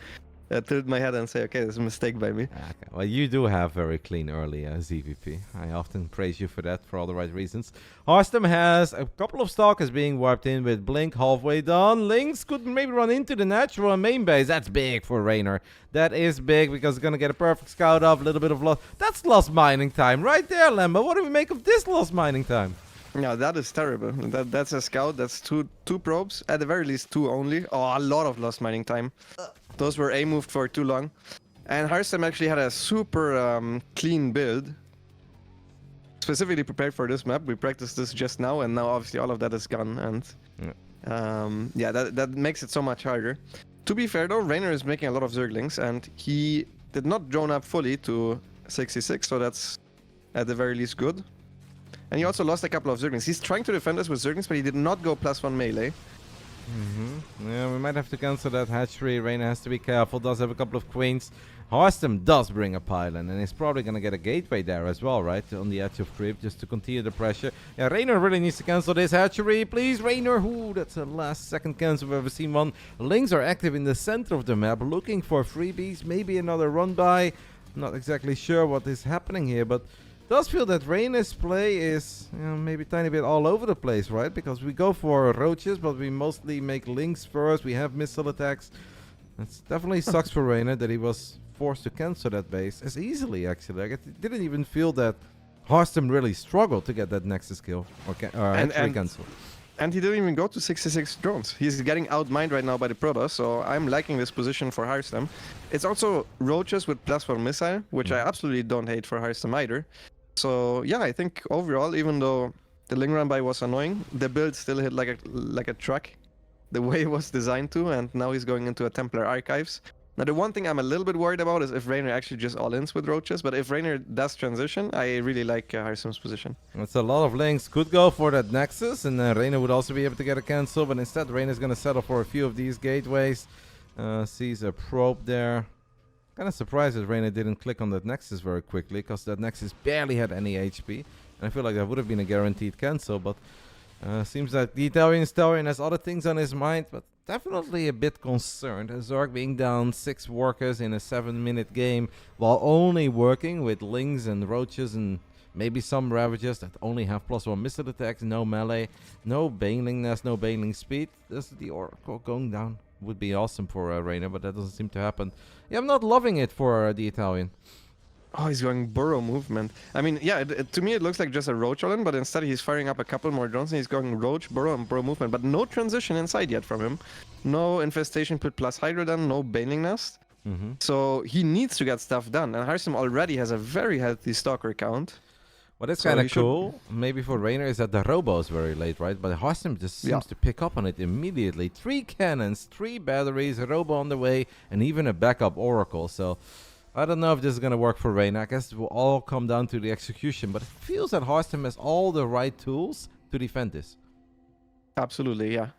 tilt my head and say, okay, this is a mistake by me. Okay. Well, you do have very clean early ZVP. I often praise you for that for all the right reasons. Harstem has a couple of stalkers being wiped in with Blink halfway done. Lynx could maybe run into the natural and main base. That's big for Reynor. That is big because it's going to get a perfect scout off, a little bit of loss. That's lost mining time right there, Lambo. What do we make of this lost mining time? Yeah, that is terrible. That's a scout. That's two probes. At the very least, 2 only. Oh, a lot of lost mining time. Those were A-moved for too long. And Harstem actually had a super clean build. Specifically prepared for this map. We practiced this just now, and now obviously all of that is gone. And yeah, that makes it so much harder. To be fair though, Reynor is making a lot of Zerglings, and he did not drone up fully to 66, so that's at the very least good. And he also lost a couple of Zerglings. He's trying to defend us with Zerglings, but he did not go +1 melee. Yeah, we might have to cancel that hatchery. Reynor has to be careful. Does have a couple of queens. Harstem does bring a pylon, and he's probably going to get a gateway there as well, right? On the edge of creep, just to continue the pressure. Yeah, Reynor really needs to cancel this hatchery. Please, Reynor. Ooh, that's the last second cancel we've ever seen one. Lynx are active in the center of the map, looking for freebies. Maybe another run by. Not exactly sure what is happening here, but does feel that Reynor's play is maybe a tiny bit all over the place, right? Because we go for roaches, but we mostly make Lynx first. We have missile attacks. It definitely sucks for Reynor that he was forced to cancel that base as easily, actually. Like, it didn't even feel that Harstem really struggled to get that Nexus kill or hatchery cancel. And he didn't even go to 66 drones. He's getting outmined right now by the Protoss, so I'm liking this position for Harstem. It's also roaches with +1 missile, which I absolutely don't hate for Harstem either. So yeah, I think overall, even though the Ling run by was annoying, the build still hit like a truck, the way it was designed to, and now he's going into a Templar Archives. Now the one thing I'm a little bit worried about is if Reynor actually just all-ins with roaches, but if Reynor does transition, I really like Harstem's position. It's a lot of Lynx. Could go for that Nexus, and Reynor would also be able to get a cancel, but instead Reynor's going to settle for a few of these gateways. Sees a probe there. Kind of surprised that Reynor didn't click on that Nexus very quickly, because that Nexus barely had any HP. And I feel like that would have been a guaranteed cancel, but seems like the Italian has other things on his mind, but definitely a bit concerned. Zerg being down 6 workers in a 7-minute game, while only working with Lynx and Roaches and maybe some Ravagers that only have +1 missile attacks, no melee, no Baneling Nest, no Baneling speed. This is the Oracle going down. Would be awesome for Reynor, but that doesn't seem to happen. Yeah, I'm not loving it for the Italian. Oh, he's going burrow movement. I mean, yeah, to me it looks like just a roach all-in, but instead he's firing up a couple more drones and he's going roach, burrow, and burrow movement. But no transition inside yet from him. No infestation put plus Hydra done, no Baneling Nest. So he needs to get stuff done. And Harstem already has a very healthy stalker count. What is So kind of he should- cool, maybe for Reynor, is that the Robo is very late, right? But Harstem just seems to pick up on it immediately. 3 cannons, 3 batteries, a Robo on the way, and even a backup Oracle. So I don't know if this is going to work for Reynor. I guess it will all come down to the execution. But it feels that Harstem has all the right tools to defend this. Absolutely, yeah.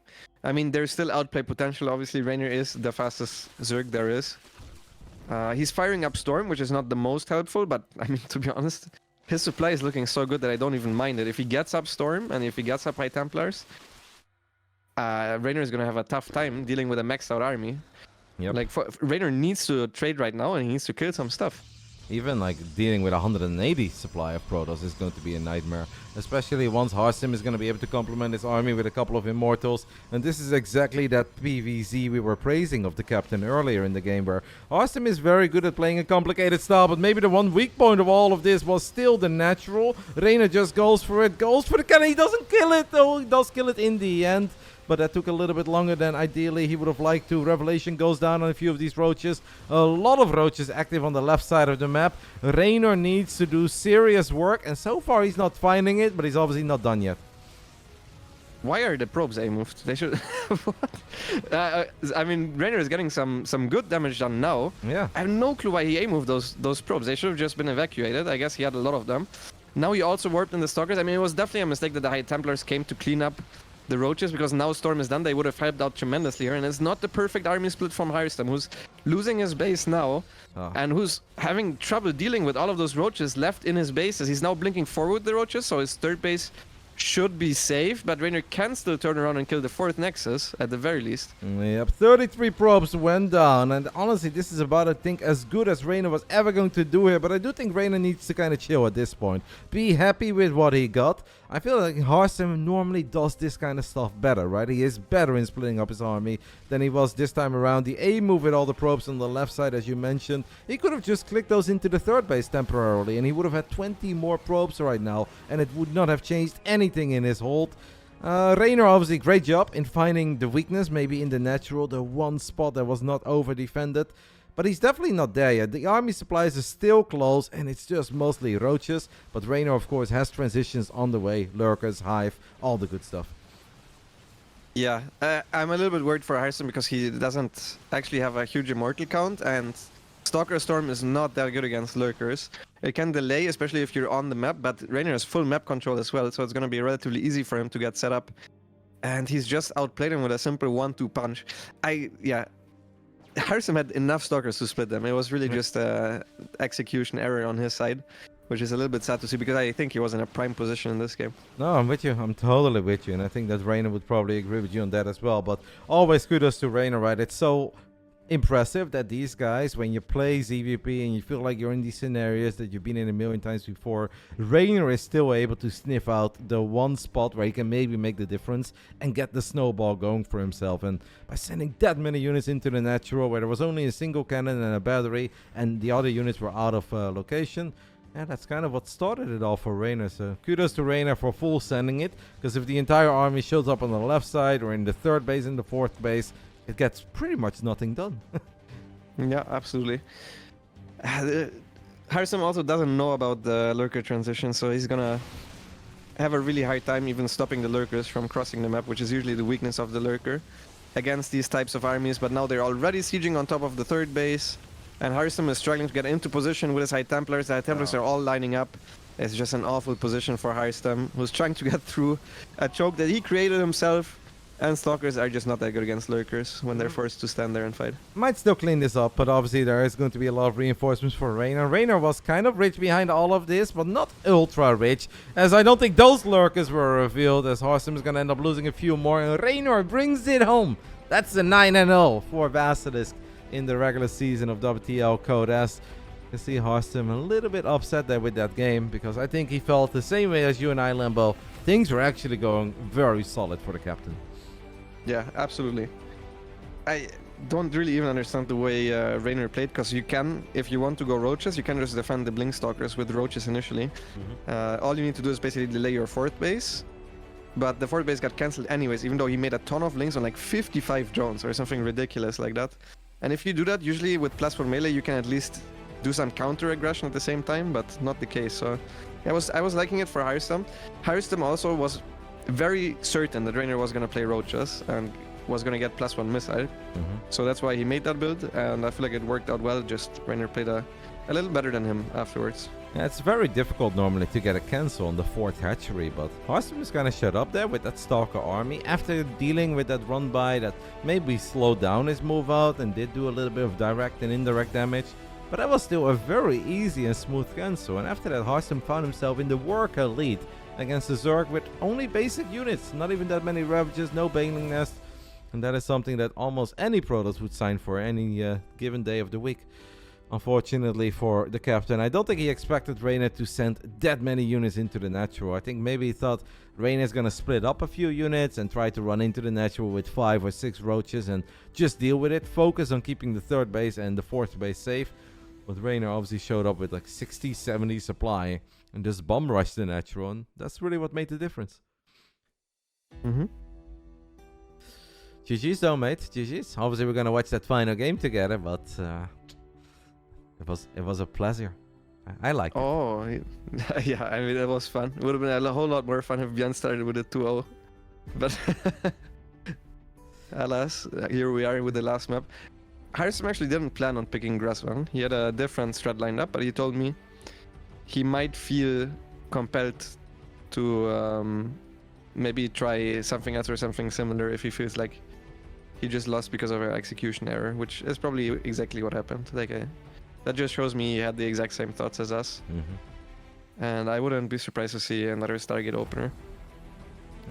I mean, there's still outplay potential. Obviously, Reynor is the fastest Zerg there is. He's firing up Storm, which is not the most helpful, but I mean, to be honest, his supply is looking so good that I don't even mind it. If he gets up Storm and if he gets up High Templars, Reynor is going to have a tough time dealing with a maxed out army. Yep. Like, Reynor needs to trade right now and he needs to kill some stuff. Even like dealing with 180 supply of Protoss is going to be a nightmare. Especially once Harstem is going to be able to complement his army with a couple of Immortals. And this is exactly that PVZ we were praising of the captain earlier in the game, where Harstem is very good at playing a complicated style, but maybe the one weak point of all of this was still the natural. Reynor just goes for it, goes for the cannon. He doesn't kill it, though. He does kill it in the end. But that took a little bit longer than ideally he would have liked to. Revelation goes down on a few of these roaches. A lot of roaches active on the left side of the map. Reynor needs to do serious work, and so far he's not finding it, but he's obviously not done yet. Why are the probes A-moved? They should... What? I mean, Reynor is getting some good damage done now. Yeah. I have no clue why he A-moved those probes. They should have just been evacuated. I guess he had a lot of them. Now he also warped in the Stalkers. I mean, it was definitely a mistake that the High Templars came to clean up the Roaches, because now Storm is done. They would have helped out tremendously here, and it's not the perfect army split from Harstem, who's losing his base now, and who's having trouble dealing with all of those Roaches left in his bases. He's now blinking forward the Roaches, so his third base should be safe, but Reynor can still turn around and kill the fourth Nexus, at the very least. Yep, 33 probes went down, and honestly, this is about, I think, as good as Reynor was ever going to do here, but I do think Reynor needs to kind of chill at this point. Be happy with what he got. I feel like Harstem normally does this kind of stuff better, right? He is better in splitting up his army than he was this time around. The A move with all the probes on the left side, as you mentioned, he could have just clicked those into the third base temporarily, and he would have had 20 more probes right now, and it would not have changed anything in his hold. Reynor, obviously, great job in finding the weakness, maybe in the natural, the one spot that was not over defended. But he's definitely not there yet. The army supplies are still close, and it's just mostly Roaches. But Reynor, of course, has transitions on the way. Lurkers, Hive, all the good stuff. Yeah, I'm a little bit worried for Harstem because he doesn't actually have a huge immortal count, and Stalker Storm is not that good against Lurkers. It can delay, especially if you're on the map, but Reynor has full map control as well, so it's going to be relatively easy for him to get set up. And he's just outplayed him with a simple 1-2 punch. Harstem had enough Stalkers to split them. It was really just an execution error on his side, which is a little bit sad to see because I think he was in a prime position in this game. No, I'm with you. I'm totally with you. And I think that Reynor would probably agree with you on that as well. But always kudos to Reynor, right? It's so impressive that these guys, when you play ZVP and you feel like you're in these scenarios that you've been in a million times before, Reynor is still able to sniff out the one spot where he can maybe make the difference and get the snowball going for himself. And by sending that many units into the natural where there was only a single cannon and a battery and the other units were out of location, and that's kind of what started it all for Reynor. So kudos to Reynor for full sending it, because if the entire army shows up on the left side or in the third base, in the fourth base, it gets pretty much nothing done. Yeah, absolutely. Harstem also doesn't know about the Lurker transition, so he's gonna have a really hard time even stopping the Lurkers from crossing the map, which is usually the weakness of the Lurker against these types of armies. But now they're already sieging on top of the third base, and Harstem is struggling to get into position with his High Templars. The High Templars are all lining up. It's just an awful position for Harstem, who's trying to get through a choke that he created himself. And Stalkers are just not that good against Lurkers when they're forced to stand there and fight. Might still clean this up, but obviously there is going to be a lot of reinforcements for Reynor. Reynor was kind of rich behind all of this, but not ultra rich, as I don't think those Lurkers were revealed, as Harstem is going to end up losing a few more, and Reynor brings it home. That's a 9-0 for Basilisk in the regular season of WTL Code S. You see Harstem a little bit upset there with that game, because I think he felt the same way as you and I, Lambo. Things were actually going very solid for the captain. Yeah, absolutely. I don't really even understand the way Reynor played, because you can, if you want to go Roaches, you can just defend the Blink Stalkers with Roaches initially. All you need to do is basically delay your fourth base, but the fourth base got cancelled anyways, even though he made a ton of links on like 55 drones or something ridiculous like that. And if you do that, usually with +1 melee, you can at least do some counter aggression at the same time, but not the case. So I was liking it for Harstem. Harstem also was very certain that Reynor was going to play Roaches and was going to get +1 missile. So that's why he made that build, and I feel like it worked out well. Just Reynor played a little better than him afterwards. Yeah, it's very difficult normally to get a cancel on the fourth hatchery, but Harstem is kind of shut up there with that Stalker army after dealing with that run by that maybe slowed down his move out and did do a little bit of direct and indirect damage. But that was still a very easy and smooth cancel, and after that Harstem found himself in the worker lead against the Zerg with only basic units, not even that many Ravages, no Baneling Nest, and that is something that almost any Protoss would sign for any given day of the week. Unfortunately for the captain, I don't think he expected Reynor to send that many units into the natural. I think maybe he thought Reynor is going to split up a few units and try to run into the natural with 5 or 6 Roaches and just deal with it, focus on keeping the third base and the fourth base safe. But Reynor obviously showed up with like 60, 70 supply and just bomb rushed the natural, and that's really what made the difference. GG's though, mate. GG's. Obviously we're gonna watch that final game together, but it was a pleasure. I liked it. Oh, yeah, I mean, it was fun. It would have been a whole lot more fun if ByuN started with a 2-0. But alas, here we are with the last map. Harstem actually didn't plan on picking Grass 1. He had a different strat lined up, but he told me he might feel compelled to maybe try something else or something similar if he feels like he just lost because of an execution error, which is probably exactly what happened. Like that just shows me he had the exact same thoughts as us. And I wouldn't be surprised to see another Stargate opener.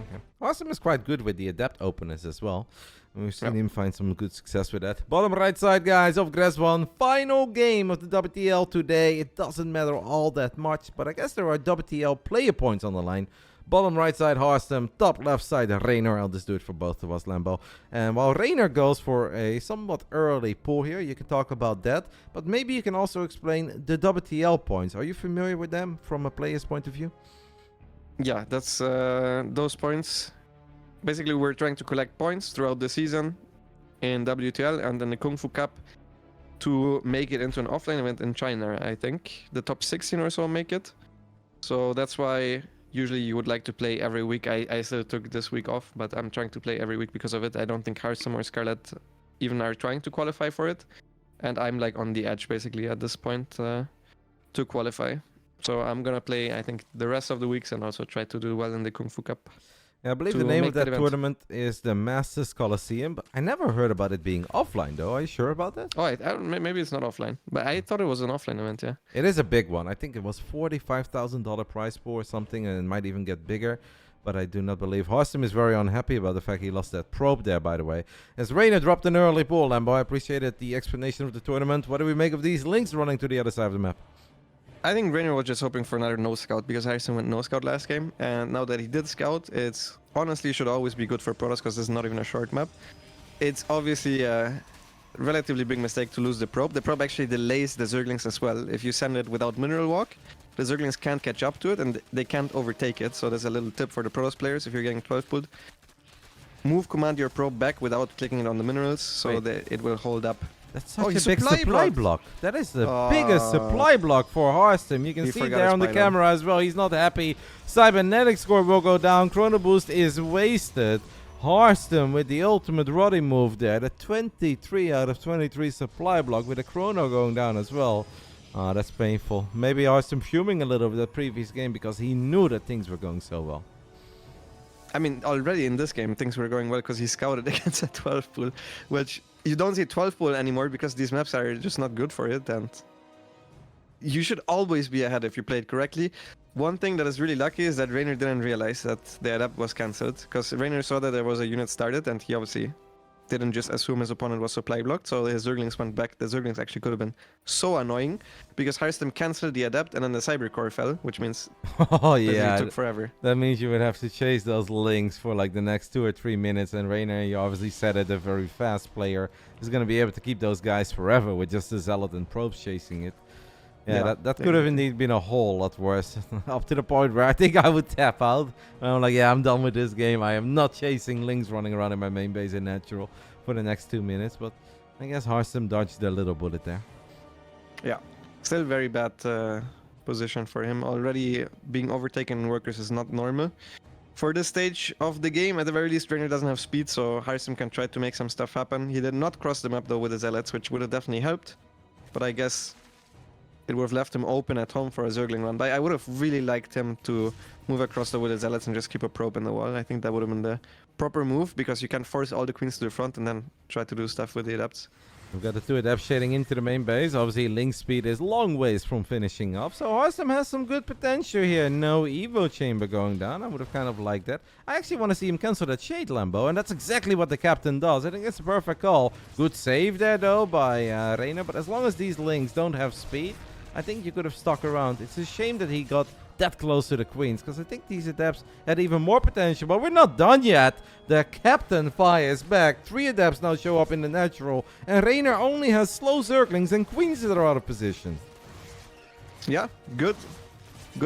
Okay. Harstem is quite good with the Adept openers as well. We've seen him find some good success with that. Bottom right side, guys, of Gress 1. Final game of the WTL today. It doesn't matter all that much, but I guess there are WTL player points on the line. Bottom right side, Harstem. Top left side, Reynor. I'll just do it for both of us, Lambo. And while Reynor goes for a somewhat early pull here, you can talk about that. But maybe you can also explain the WTL points. Are you familiar with them from a player's point of view? Yeah, that's those points. Basically, we're trying to collect points throughout the season in WTL and then the Kung Fu Cup to make it into an offline event in China, I think. The top 16 or so make it. So that's why usually you would like to play every week. I still took this week off, but I'm trying to play every week because of it. I don't think Harstem or Scarlett even are trying to qualify for it. And I'm like on the edge basically at this point to qualify. So I'm going to play, I think, the rest of the weeks and also try to do well in the Kung Fu Cup. Yeah, I believe the name of that tournament is the Masters Coliseum, but I never heard about it being offline, though. Are you sure about that? Oh, maybe it's not offline, but I thought it was an offline event, yeah. It is a big one. I think it was $45,000 prize pool or something, and it might even get bigger, but I do not believe. Harstem is very unhappy about the fact he lost that probe there, by the way. As Reynor dropped an early pool, Lambo, I appreciated the explanation of the tournament. What do we make of these links running to the other side of the map? I think Reynor was just hoping for another no scout because Harstem went no scout last game, and now that he did scout, it's honestly should always be good for Protoss because it's not even a short map. It's obviously a relatively big mistake to lose the probe. The probe actually delays the Zerglings as well. If you send it without Mineral Walk, the Zerglings can't catch up to it and they can't overtake it. So there's a little tip for the Protoss players if you're getting 12 pulled. Move command your probe back without clicking it on the minerals so that it will hold up. That's such a big supply block. That is the biggest supply block for Harstem. You can see there on the camera as well. He's not happy. Cybernetic score will go down. Chrono Boost is wasted. Harstem with the ultimate Roddy move there. The 23 out of 23 supply block with the Chrono going down as well. That's painful. Maybe Harstem fuming a little with the previous game because he knew that things were going so well. I mean, already in this game, things were going well because he scouted against a 12 pool, which you don't see 12 pool anymore because these maps are just not good for it. And you should always be ahead if you play it correctly. One thing that is really lucky is that Reynor didn't realize that the adapt was cancelled because Reynor saw that there was a unit started and he obviously didn't just assume his opponent was supply blocked, so his Zerglings went back. The Zerglings actually could have been so annoying because Harstem cancelled the Adept and then the Cybercore fell, which means it took forever. That means you would have to chase those links for like the next 2 or 3 minutes, and Reynor, you obviously said it, a very fast player, is going to be able to keep those guys forever with just the Zealot and Probes chasing it. Yeah, that could have indeed been a whole lot worse. Up to the point where I think I would tap out. And I'm like, yeah, I'm done with this game. I am not chasing links running around in my main base in natural for the next 2 minutes. But I guess Harstem dodged a little bullet there. Yeah, still very bad position for him. Already being overtaken in workers is not normal. For this stage of the game, at the very least, Reynor doesn't have speed, so Harstem can try to make some stuff happen. He did not cross the map though with the Zealots, which would have definitely helped. But I guess it would have left him open at home for a Zergling run. But I would have really liked him to move across the with the Zealots and just keep a probe in the wall. I think that would have been the proper move because you can force all the queens to the front and then try to do stuff with the adepts. We've got the 2 adepts shading into the main base. Obviously, link speed is long ways from finishing up. So Harstem has some good potential here. No Evo chamber going down. I would have kind of liked that. I actually want to see him cancel that Shade Lambo, and that's exactly what the captain does. I think it's a perfect call. Good save there, though, by Reynor. But as long as these links don't have speed, I think you could have stuck around. It's a shame that he got that close to the queens, because I think these adepts had even more potential. But we're not done yet. The captain fires back. 3 adepts now show up in the natural, and Reynor only has slow Zerglings and queens that are out of position. Yeah, good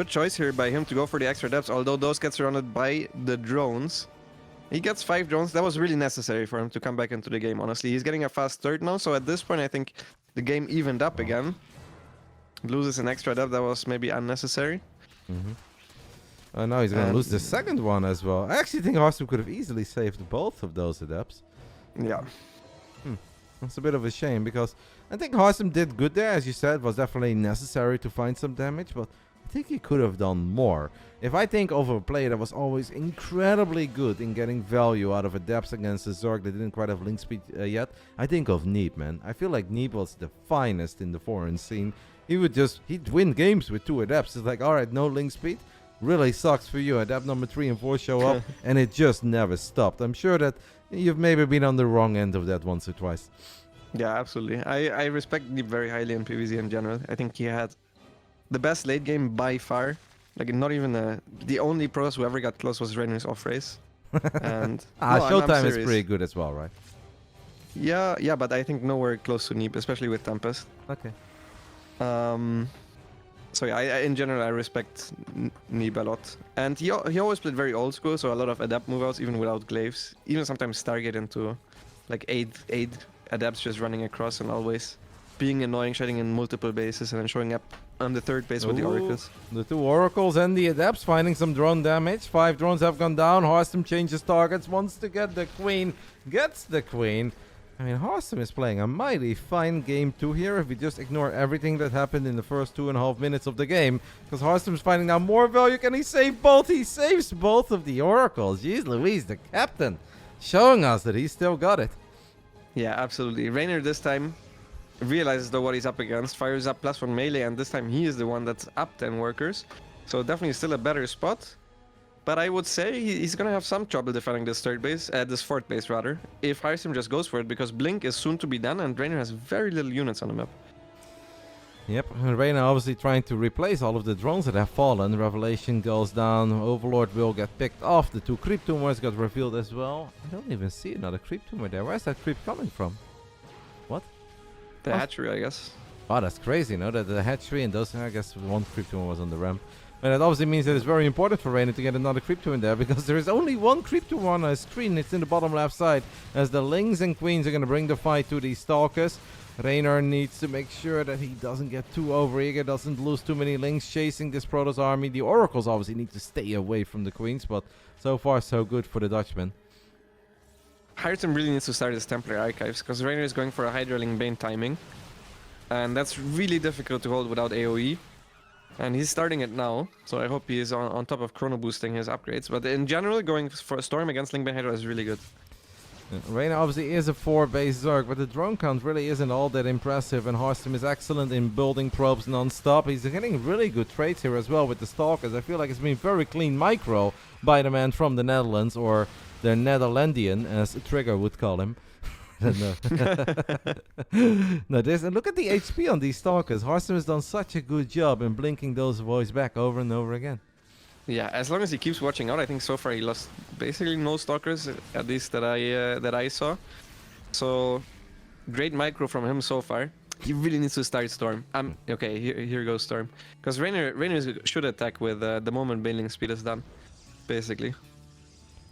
choice here by him to go for the extra adepts, although those get surrounded by the drones. He gets 5 drones. That was really necessary for him to come back into the game, honestly. He's getting a fast third now, so at this point I think the game evened up again. Loses an extra adept that was maybe unnecessary. Oh no, he's going to lose the second one as well. I actually think Harstem could have easily saved both of those adepts. Yeah. That's a bit of a shame because I think Harstem did good there. As you said, it was definitely necessary to find some damage, but I think he could have done more. If I think of a player that was always incredibly good in getting value out of adepts against the Zerg that didn't quite have link speed yet, I think of Neep, man. I feel like Neep was the finest in the foreign scene. He'd win games with 2 adepts. It's like, alright, no link speed. Really sucks for you. Adept number 3 and 4 show up, and it just never stopped. I'm sure that you've maybe been on the wrong end of that once or twice. Yeah, absolutely. I respect Neep very highly in PvZ in general. I think he had the best late game by far. Like, not even the only pros who ever got close was Reynor's off race. And Showtime is pretty good as well, right? Yeah, but I think nowhere close to Neep, especially with Tempest. Okay. So yeah, in general, I respect Neep a lot. And he always played very old school, so a lot of adept moveouts, even without glaives. Even sometimes Stargate into like 8 adepts just running across and always being annoying, shedding in multiple bases and then showing up on the 3rd base with the oracles. The 2 oracles and the adepts finding some drone damage. 5 drones have gone down. Harstem changes targets, wants to get the queen, gets the queen. I mean, Harstem is playing a mighty fine game too here if we just ignore everything that happened in the first 2.5 minutes of the game. Because Harstem is finding now more value. Can he save both? He saves both of the oracles. Jeez Louise, the captain, showing us that he's still got it. Yeah, absolutely. Reynor this time realizes though what he's up against, fires up +1 melee, and this time he is the one that's up 10 workers. So definitely still a better spot. But I would say he's gonna have some trouble defending this 3rd base, this 4th base rather, if Harstem just goes for it, because Blink is soon to be done and Reynor has very little units on the map. Yep, and Reynor obviously trying to replace all of the drones that have fallen. Revelation goes down, Overlord will get picked off, the 2 creep tumors got revealed as well. I don't even see another creep tumor there. Where's that creep coming from? What? The hatchery, I guess. Oh, that's crazy, no? That the hatchery and those, I guess 1 creep tumor was on the ramp. And that obviously means that it's very important for Reynor to get another creep tumor in there, because there is only 1 creep tumor on his screen. It's in the bottom left side, as the Lings and Queens are going to bring the fight to these Stalkers. Reynor needs to make sure that he doesn't get too overeager, doesn't lose too many Lings chasing this Protoss army. The Oracles obviously need to stay away from the Queens, but so far so good for the Dutchman. Harstem really needs to start his Templar archives, because Reynor is going for a Hydraling Bane timing. And that's really difficult to hold without AoE. And he's starting it now, so I hope he is on top of chrono boosting his upgrades. But in general, going for a Storm against Link Bane Hydra is really good. Reynor obviously is a 4-base Zerg, but the drone count really isn't all that impressive, and Harstem is excellent in building probes non-stop. He's getting really good trades here as well with the Stalkers. I feel like it's been very clean micro by the man from the Netherlands, or the Netherlandian, as Trigger would call him. No, and look at the HP on these Stalkers. Harstem has done such a good job in blinking those voids back over and over again. Yeah, as long as he keeps watching out, I think so far he lost basically no Stalkers, at least that I saw. So, great micro from him so far. He really needs to start Storm. Okay, here goes Storm. Because Reynor should attack with the moment Baneling speed is done, basically.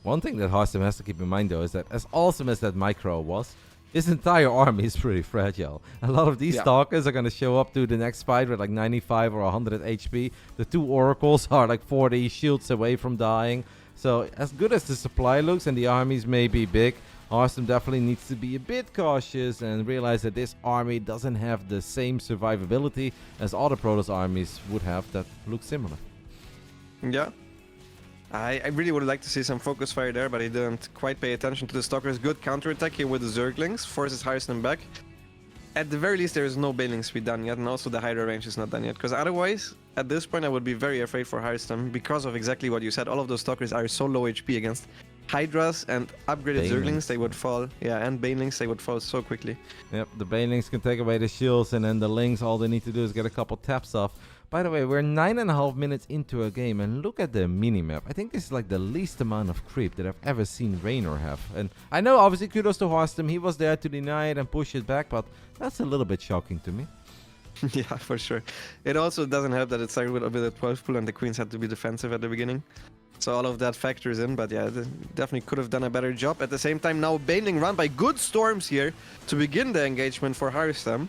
One thing that Harstem has to keep in mind, though, is that as awesome as that micro was, his entire army is pretty fragile. A lot of these Stalkers are going to show up to the next fight with like 95 or 100 HP. The 2 Oracles are like 40 shields away from dying. So as good as the supply looks and the armies may be big, Harstem definitely needs to be a bit cautious and realize that this army doesn't have the same survivability as other Protoss armies would have that look similar. Yeah. I really would like to see some focus fire there, but he didn't quite pay attention to the Stalker's good counterattack here with the Zerglings, forces Harstem back. At the very least, there is no Baneling speed done yet, and also the Hydra range is not done yet, because otherwise, at this point, I would be very afraid for Harstem, because of exactly what you said. All of those Stalkers are so low HP against Hydras and upgraded Zerglings, they would fall. Yeah, and Banelings, they would fall so quickly. Yep, the Banelings can take away the shields, and then the Lings, all they need to do is get a couple taps off. By the way, we're 9.5 minutes into a game, and look at the minimap. I think this is like the least amount of creep that I've ever seen Reynor have. And I know, obviously, kudos to Harstem. He was there to deny it and push it back, but that's a little bit shocking to me. Yeah, for sure. It also doesn't help that it started with a 12 pull and the Queens had to be defensive at the beginning. So all of that factors in, but yeah, definitely could have done a better job. At the same time, now Baneling run by good Storms here to begin the engagement for Harstem.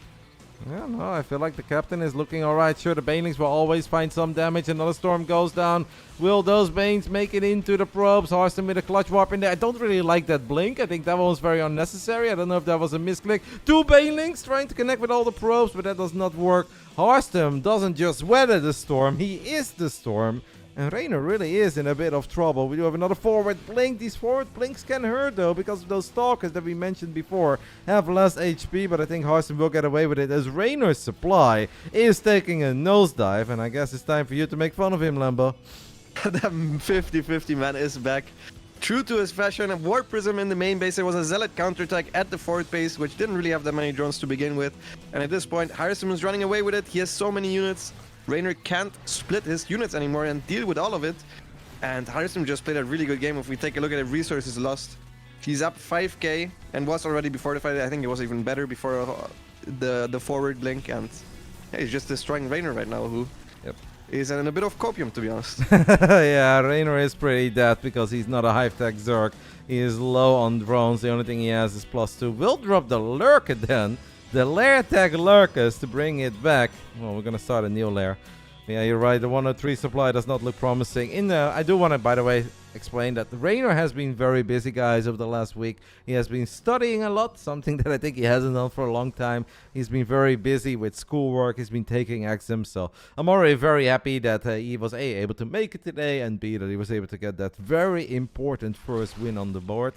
Yeah, no, I feel like the captain is looking alright. Sure, the Banelings will always find some damage. Another storm goes down. Will those Banes make it into the probes? Harstem with a clutch warp in there. I don't really like that blink. I think that one was very unnecessary. I don't know if that was a misclick. 2 Banelings trying to connect with all the probes, but that does not work. Harstem doesn't just weather the storm. He is the storm. And Reynor really is in a bit of trouble. We do have another forward blink. These forward blinks can hurt though, because of those stalkers that we mentioned before have less HP. But I think Harstem will get away with it as Reynor's supply is taking a nosedive. And I guess it's time for you to make fun of him, Lambo. That 50-50 man is back. True to his fashion, a Warp Prism in the main base. There was a Zealot counterattack at the forward base, which didn't really have that many drones to begin with. And at this point, Harstem is running away with it. He has so many units. Reynor can't split his units anymore and deal with all of it. And Harstem just played a really good game. If we take a look at it, resources lost. He's up 5k and was already before the fight. I think it was even better before the forward blink. And yeah, he's just destroying Reynor right now, who is in a bit of copium, to be honest. Yeah, Reynor is pretty dead because he's not a high-tech Zerg. He is low on drones. The only thing he has is +2. We'll drop the Lurker then. The lair tag Lurkers to bring it back. Well, we're going to start a new lair. Yeah, you're right. The 103 supply does not look promising. I do want to, by the way, explain that Reynor has been very busy, guys, over the last week. He has been studying a lot, something that I think he hasn't done for a long time. He's been very busy with schoolwork. He's been taking exams. So I'm already very happy that he was A, able to make it today, and B, that he was able to get that very important first win on the board.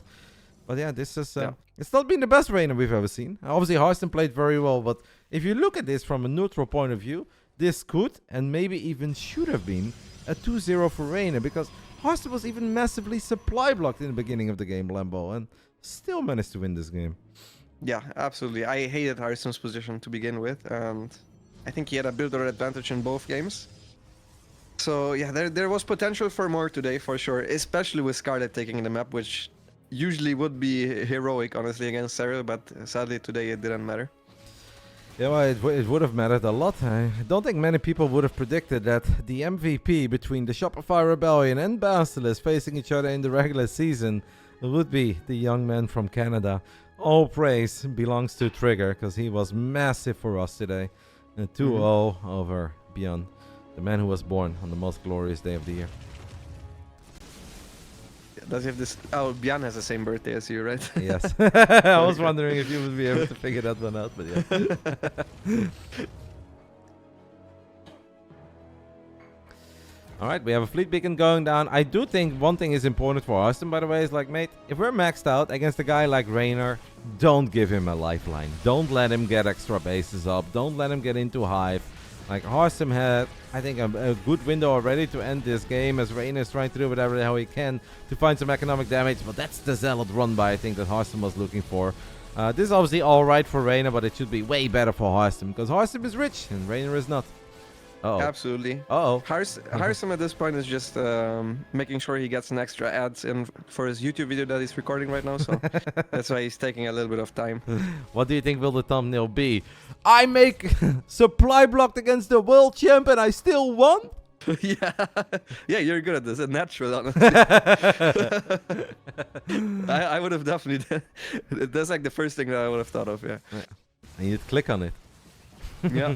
But yeah, this is it's not been the best Reynor we've ever seen. Obviously, Harstem played very well, but if you look at this from a neutral point of view, this could and maybe even should have been a 2-0 for Reynor, because Harstem was even massively supply blocked in the beginning of the game, Lambo, and still managed to win this game. Yeah, absolutely. I hated Harstem's position to begin with, and I think he had a builder advantage in both games. So yeah, there was potential for more today for sure, especially with Scarlett taking the map, which usually would be heroic, honestly, against Serral, but sadly today it didn't matter. Yeah, well, it would have mattered a lot. I don't think many people would have predicted that the MVP between the Shopify Rebellion and BASILISK facing each other in the regular season would be the young man from Canada. All praise belongs to Trigger, because he was massive for us today. 2-0 over ByuN, the man who was born on the most glorious day of the year. Does he have this? Oh, ByuN has the same birthday as you, right? Yes. I was wondering if you would be able to figure that one out, but yeah. Alright, we have a fleet beacon going down. I do think one thing is important for Harstem, by the way, is like, mate, if we're maxed out against a guy like Reynor, don't give him a lifeline. Don't let him get extra bases up. Don't let him get into Hive. Like, Harstem had, I think, a good window already to end this game, as Reynor is trying to do whatever the hell he can to find some economic damage. But that's the Zealot run by, I think, that Harstem was looking for. This is obviously alright for Reynor, but it should be way better for Harstem, because Harstem is rich and Reynor is not. Uh-oh. Absolutely. Uh-oh. Harstem at this point is just making sure he gets an extra ads in for his YouTube video that he's recording right now, so that's why he's taking a little bit of time. What do you think will the thumbnail be? I make supply blocked against the world champ and I still won? Yeah, you're good at this. It's natural, honestly. I would have definitely. That's like the first thing that I would have thought of. Yeah. And you'd click on it. Yeah.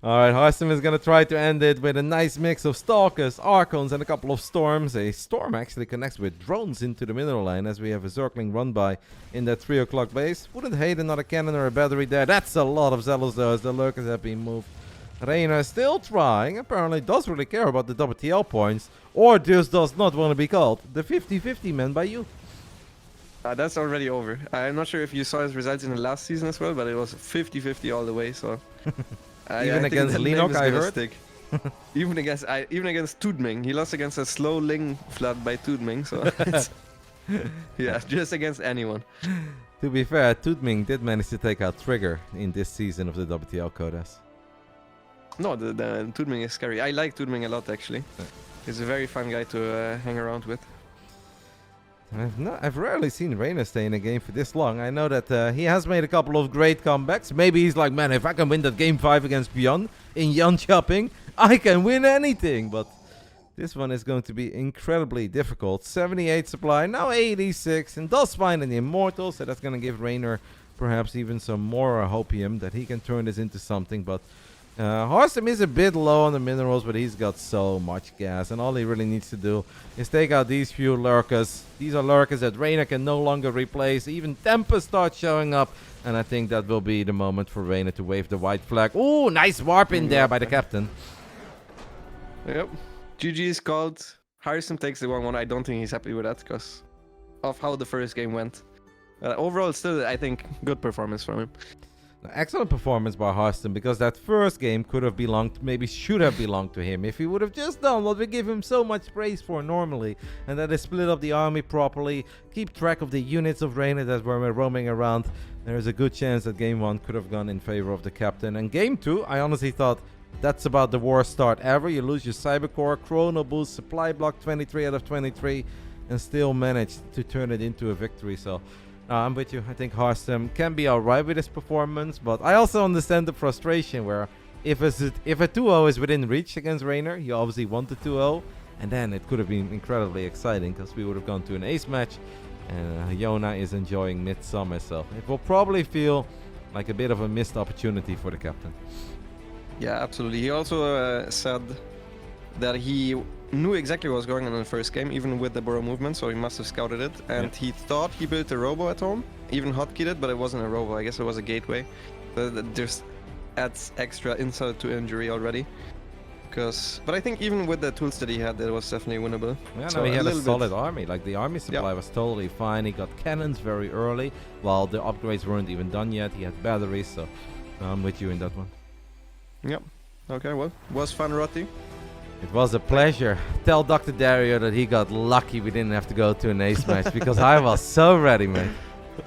Alright, Harstem is going to try to end it with a nice mix of Stalkers, Archons, and a couple of Storms. A Storm actually connects with drones into the mineral line, as we have a circling run by in that 3 o'clock base. Wouldn't hate another cannon or a battery there. That's a lot of Zealots though, as the Lurkers have been moved. Reynor still trying, apparently does really care about the WTL points, or just does not want to be called the 50-50 man by you. That's already over. I'm not sure if you saw his results in the last season as well, but it was 50-50 all the way, so... Even against Reynor, I heard. Even against Tudming. He lost against a slow Ling flood by Tudming, so yeah, just against anyone. To be fair, Tudming did manage to take out Trigger in this season of the WTL Codas. No, the Tudming is scary. I like Tudming a lot, actually. He's a very fun guy to hang around with. I've rarely seen Reynor stay in a game for this long. I know that he has made a couple of great comebacks. Maybe he's like, man, if I can win that game 5 against ByuN in Yan Shopping, I can win anything. But This one is going to be incredibly difficult. 78 supply, now 86, and does find an Immortal, so that's going to give Reynor perhaps even some more hopium that he can turn this into something. But Harstem is a bit low on the minerals, but he's got so much gas, and all he really needs to do is take out these few lurkers. These are lurkers that Reynor can no longer replace. Even Tempest starts showing up, and I think that will be the moment for Reynor to wave the white flag. Ooh, nice warp in there by the captain. Yep. GG is called. Harstem takes the 1-1. I don't think he's happy with that because of how the first game went. Overall, still, I think, good performance from him. Excellent performance by Harstem, because that first game could have belonged, maybe should have belonged to him if he would have just done what we give him so much praise for normally, and that is split up the army properly, keep track of the units of Reynor that were roaming around. There is a good chance that game 1 could have gone in favor of the captain, and game 2, I honestly thought that's about the worst start ever. You lose your Cybercore, Chrono Boost, Supply Block 23 out of 23, and still managed to turn it into a victory. So I'm with you. I think Harstem can be alright with his performance, but I also understand the frustration where if a 2-0 is within reach against Reynor, you obviously want the 2-0, and then it could have been incredibly exciting because we would have gone to an ace match, and Yona is enjoying Midsummer, so it will probably feel like a bit of a missed opportunity for the captain. Yeah, absolutely. He also said that he knew exactly what was going on in the first game, even with the burrow movement, so he must have scouted it. And he thought he built a robo at home, even hotkeyed it, but it wasn't a robo. I guess it was a gateway. That just adds extra insult to injury already. But I think even with the tools that he had, it was definitely winnable. Yeah, so no, he had a solid army. Like, the army supply was totally fine. He got cannons very early, while the upgrades weren't even done yet. He had batteries, so I'm with you in that one. Yep. Okay, well, was fun, Rotti. It was a pleasure. Tell Dr. Dario that he got lucky we didn't have to go to an ace match, because I was so ready, mate.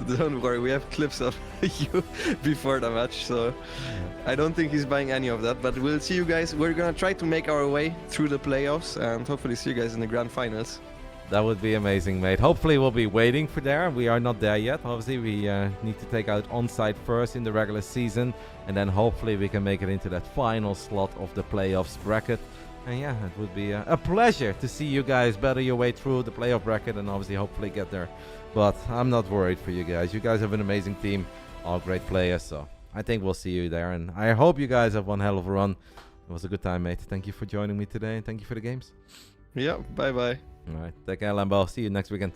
Don't worry, we have clips of you before the match, so I don't think he's buying any of that, but we'll see you guys. We're gonna try to make our way through the playoffs and hopefully see you guys in the grand finals. That would be amazing, mate. Hopefully we'll be waiting for there. We are not there yet. Obviously, we need to take out on-site first in the regular season, and then hopefully we can make it into that final slot of the playoffs bracket. And yeah, it would be a pleasure to see you guys battle your way through the playoff bracket and obviously hopefully get there. But I'm not worried for you guys. You guys have an amazing team, all great players, so I think we'll see you there. And I hope you guys have one hell of a run. It was a good time, mate. Thank you for joining me today, and thank you for the games. Yeah, bye-bye. All right, take care, Lambo. See you next weekend.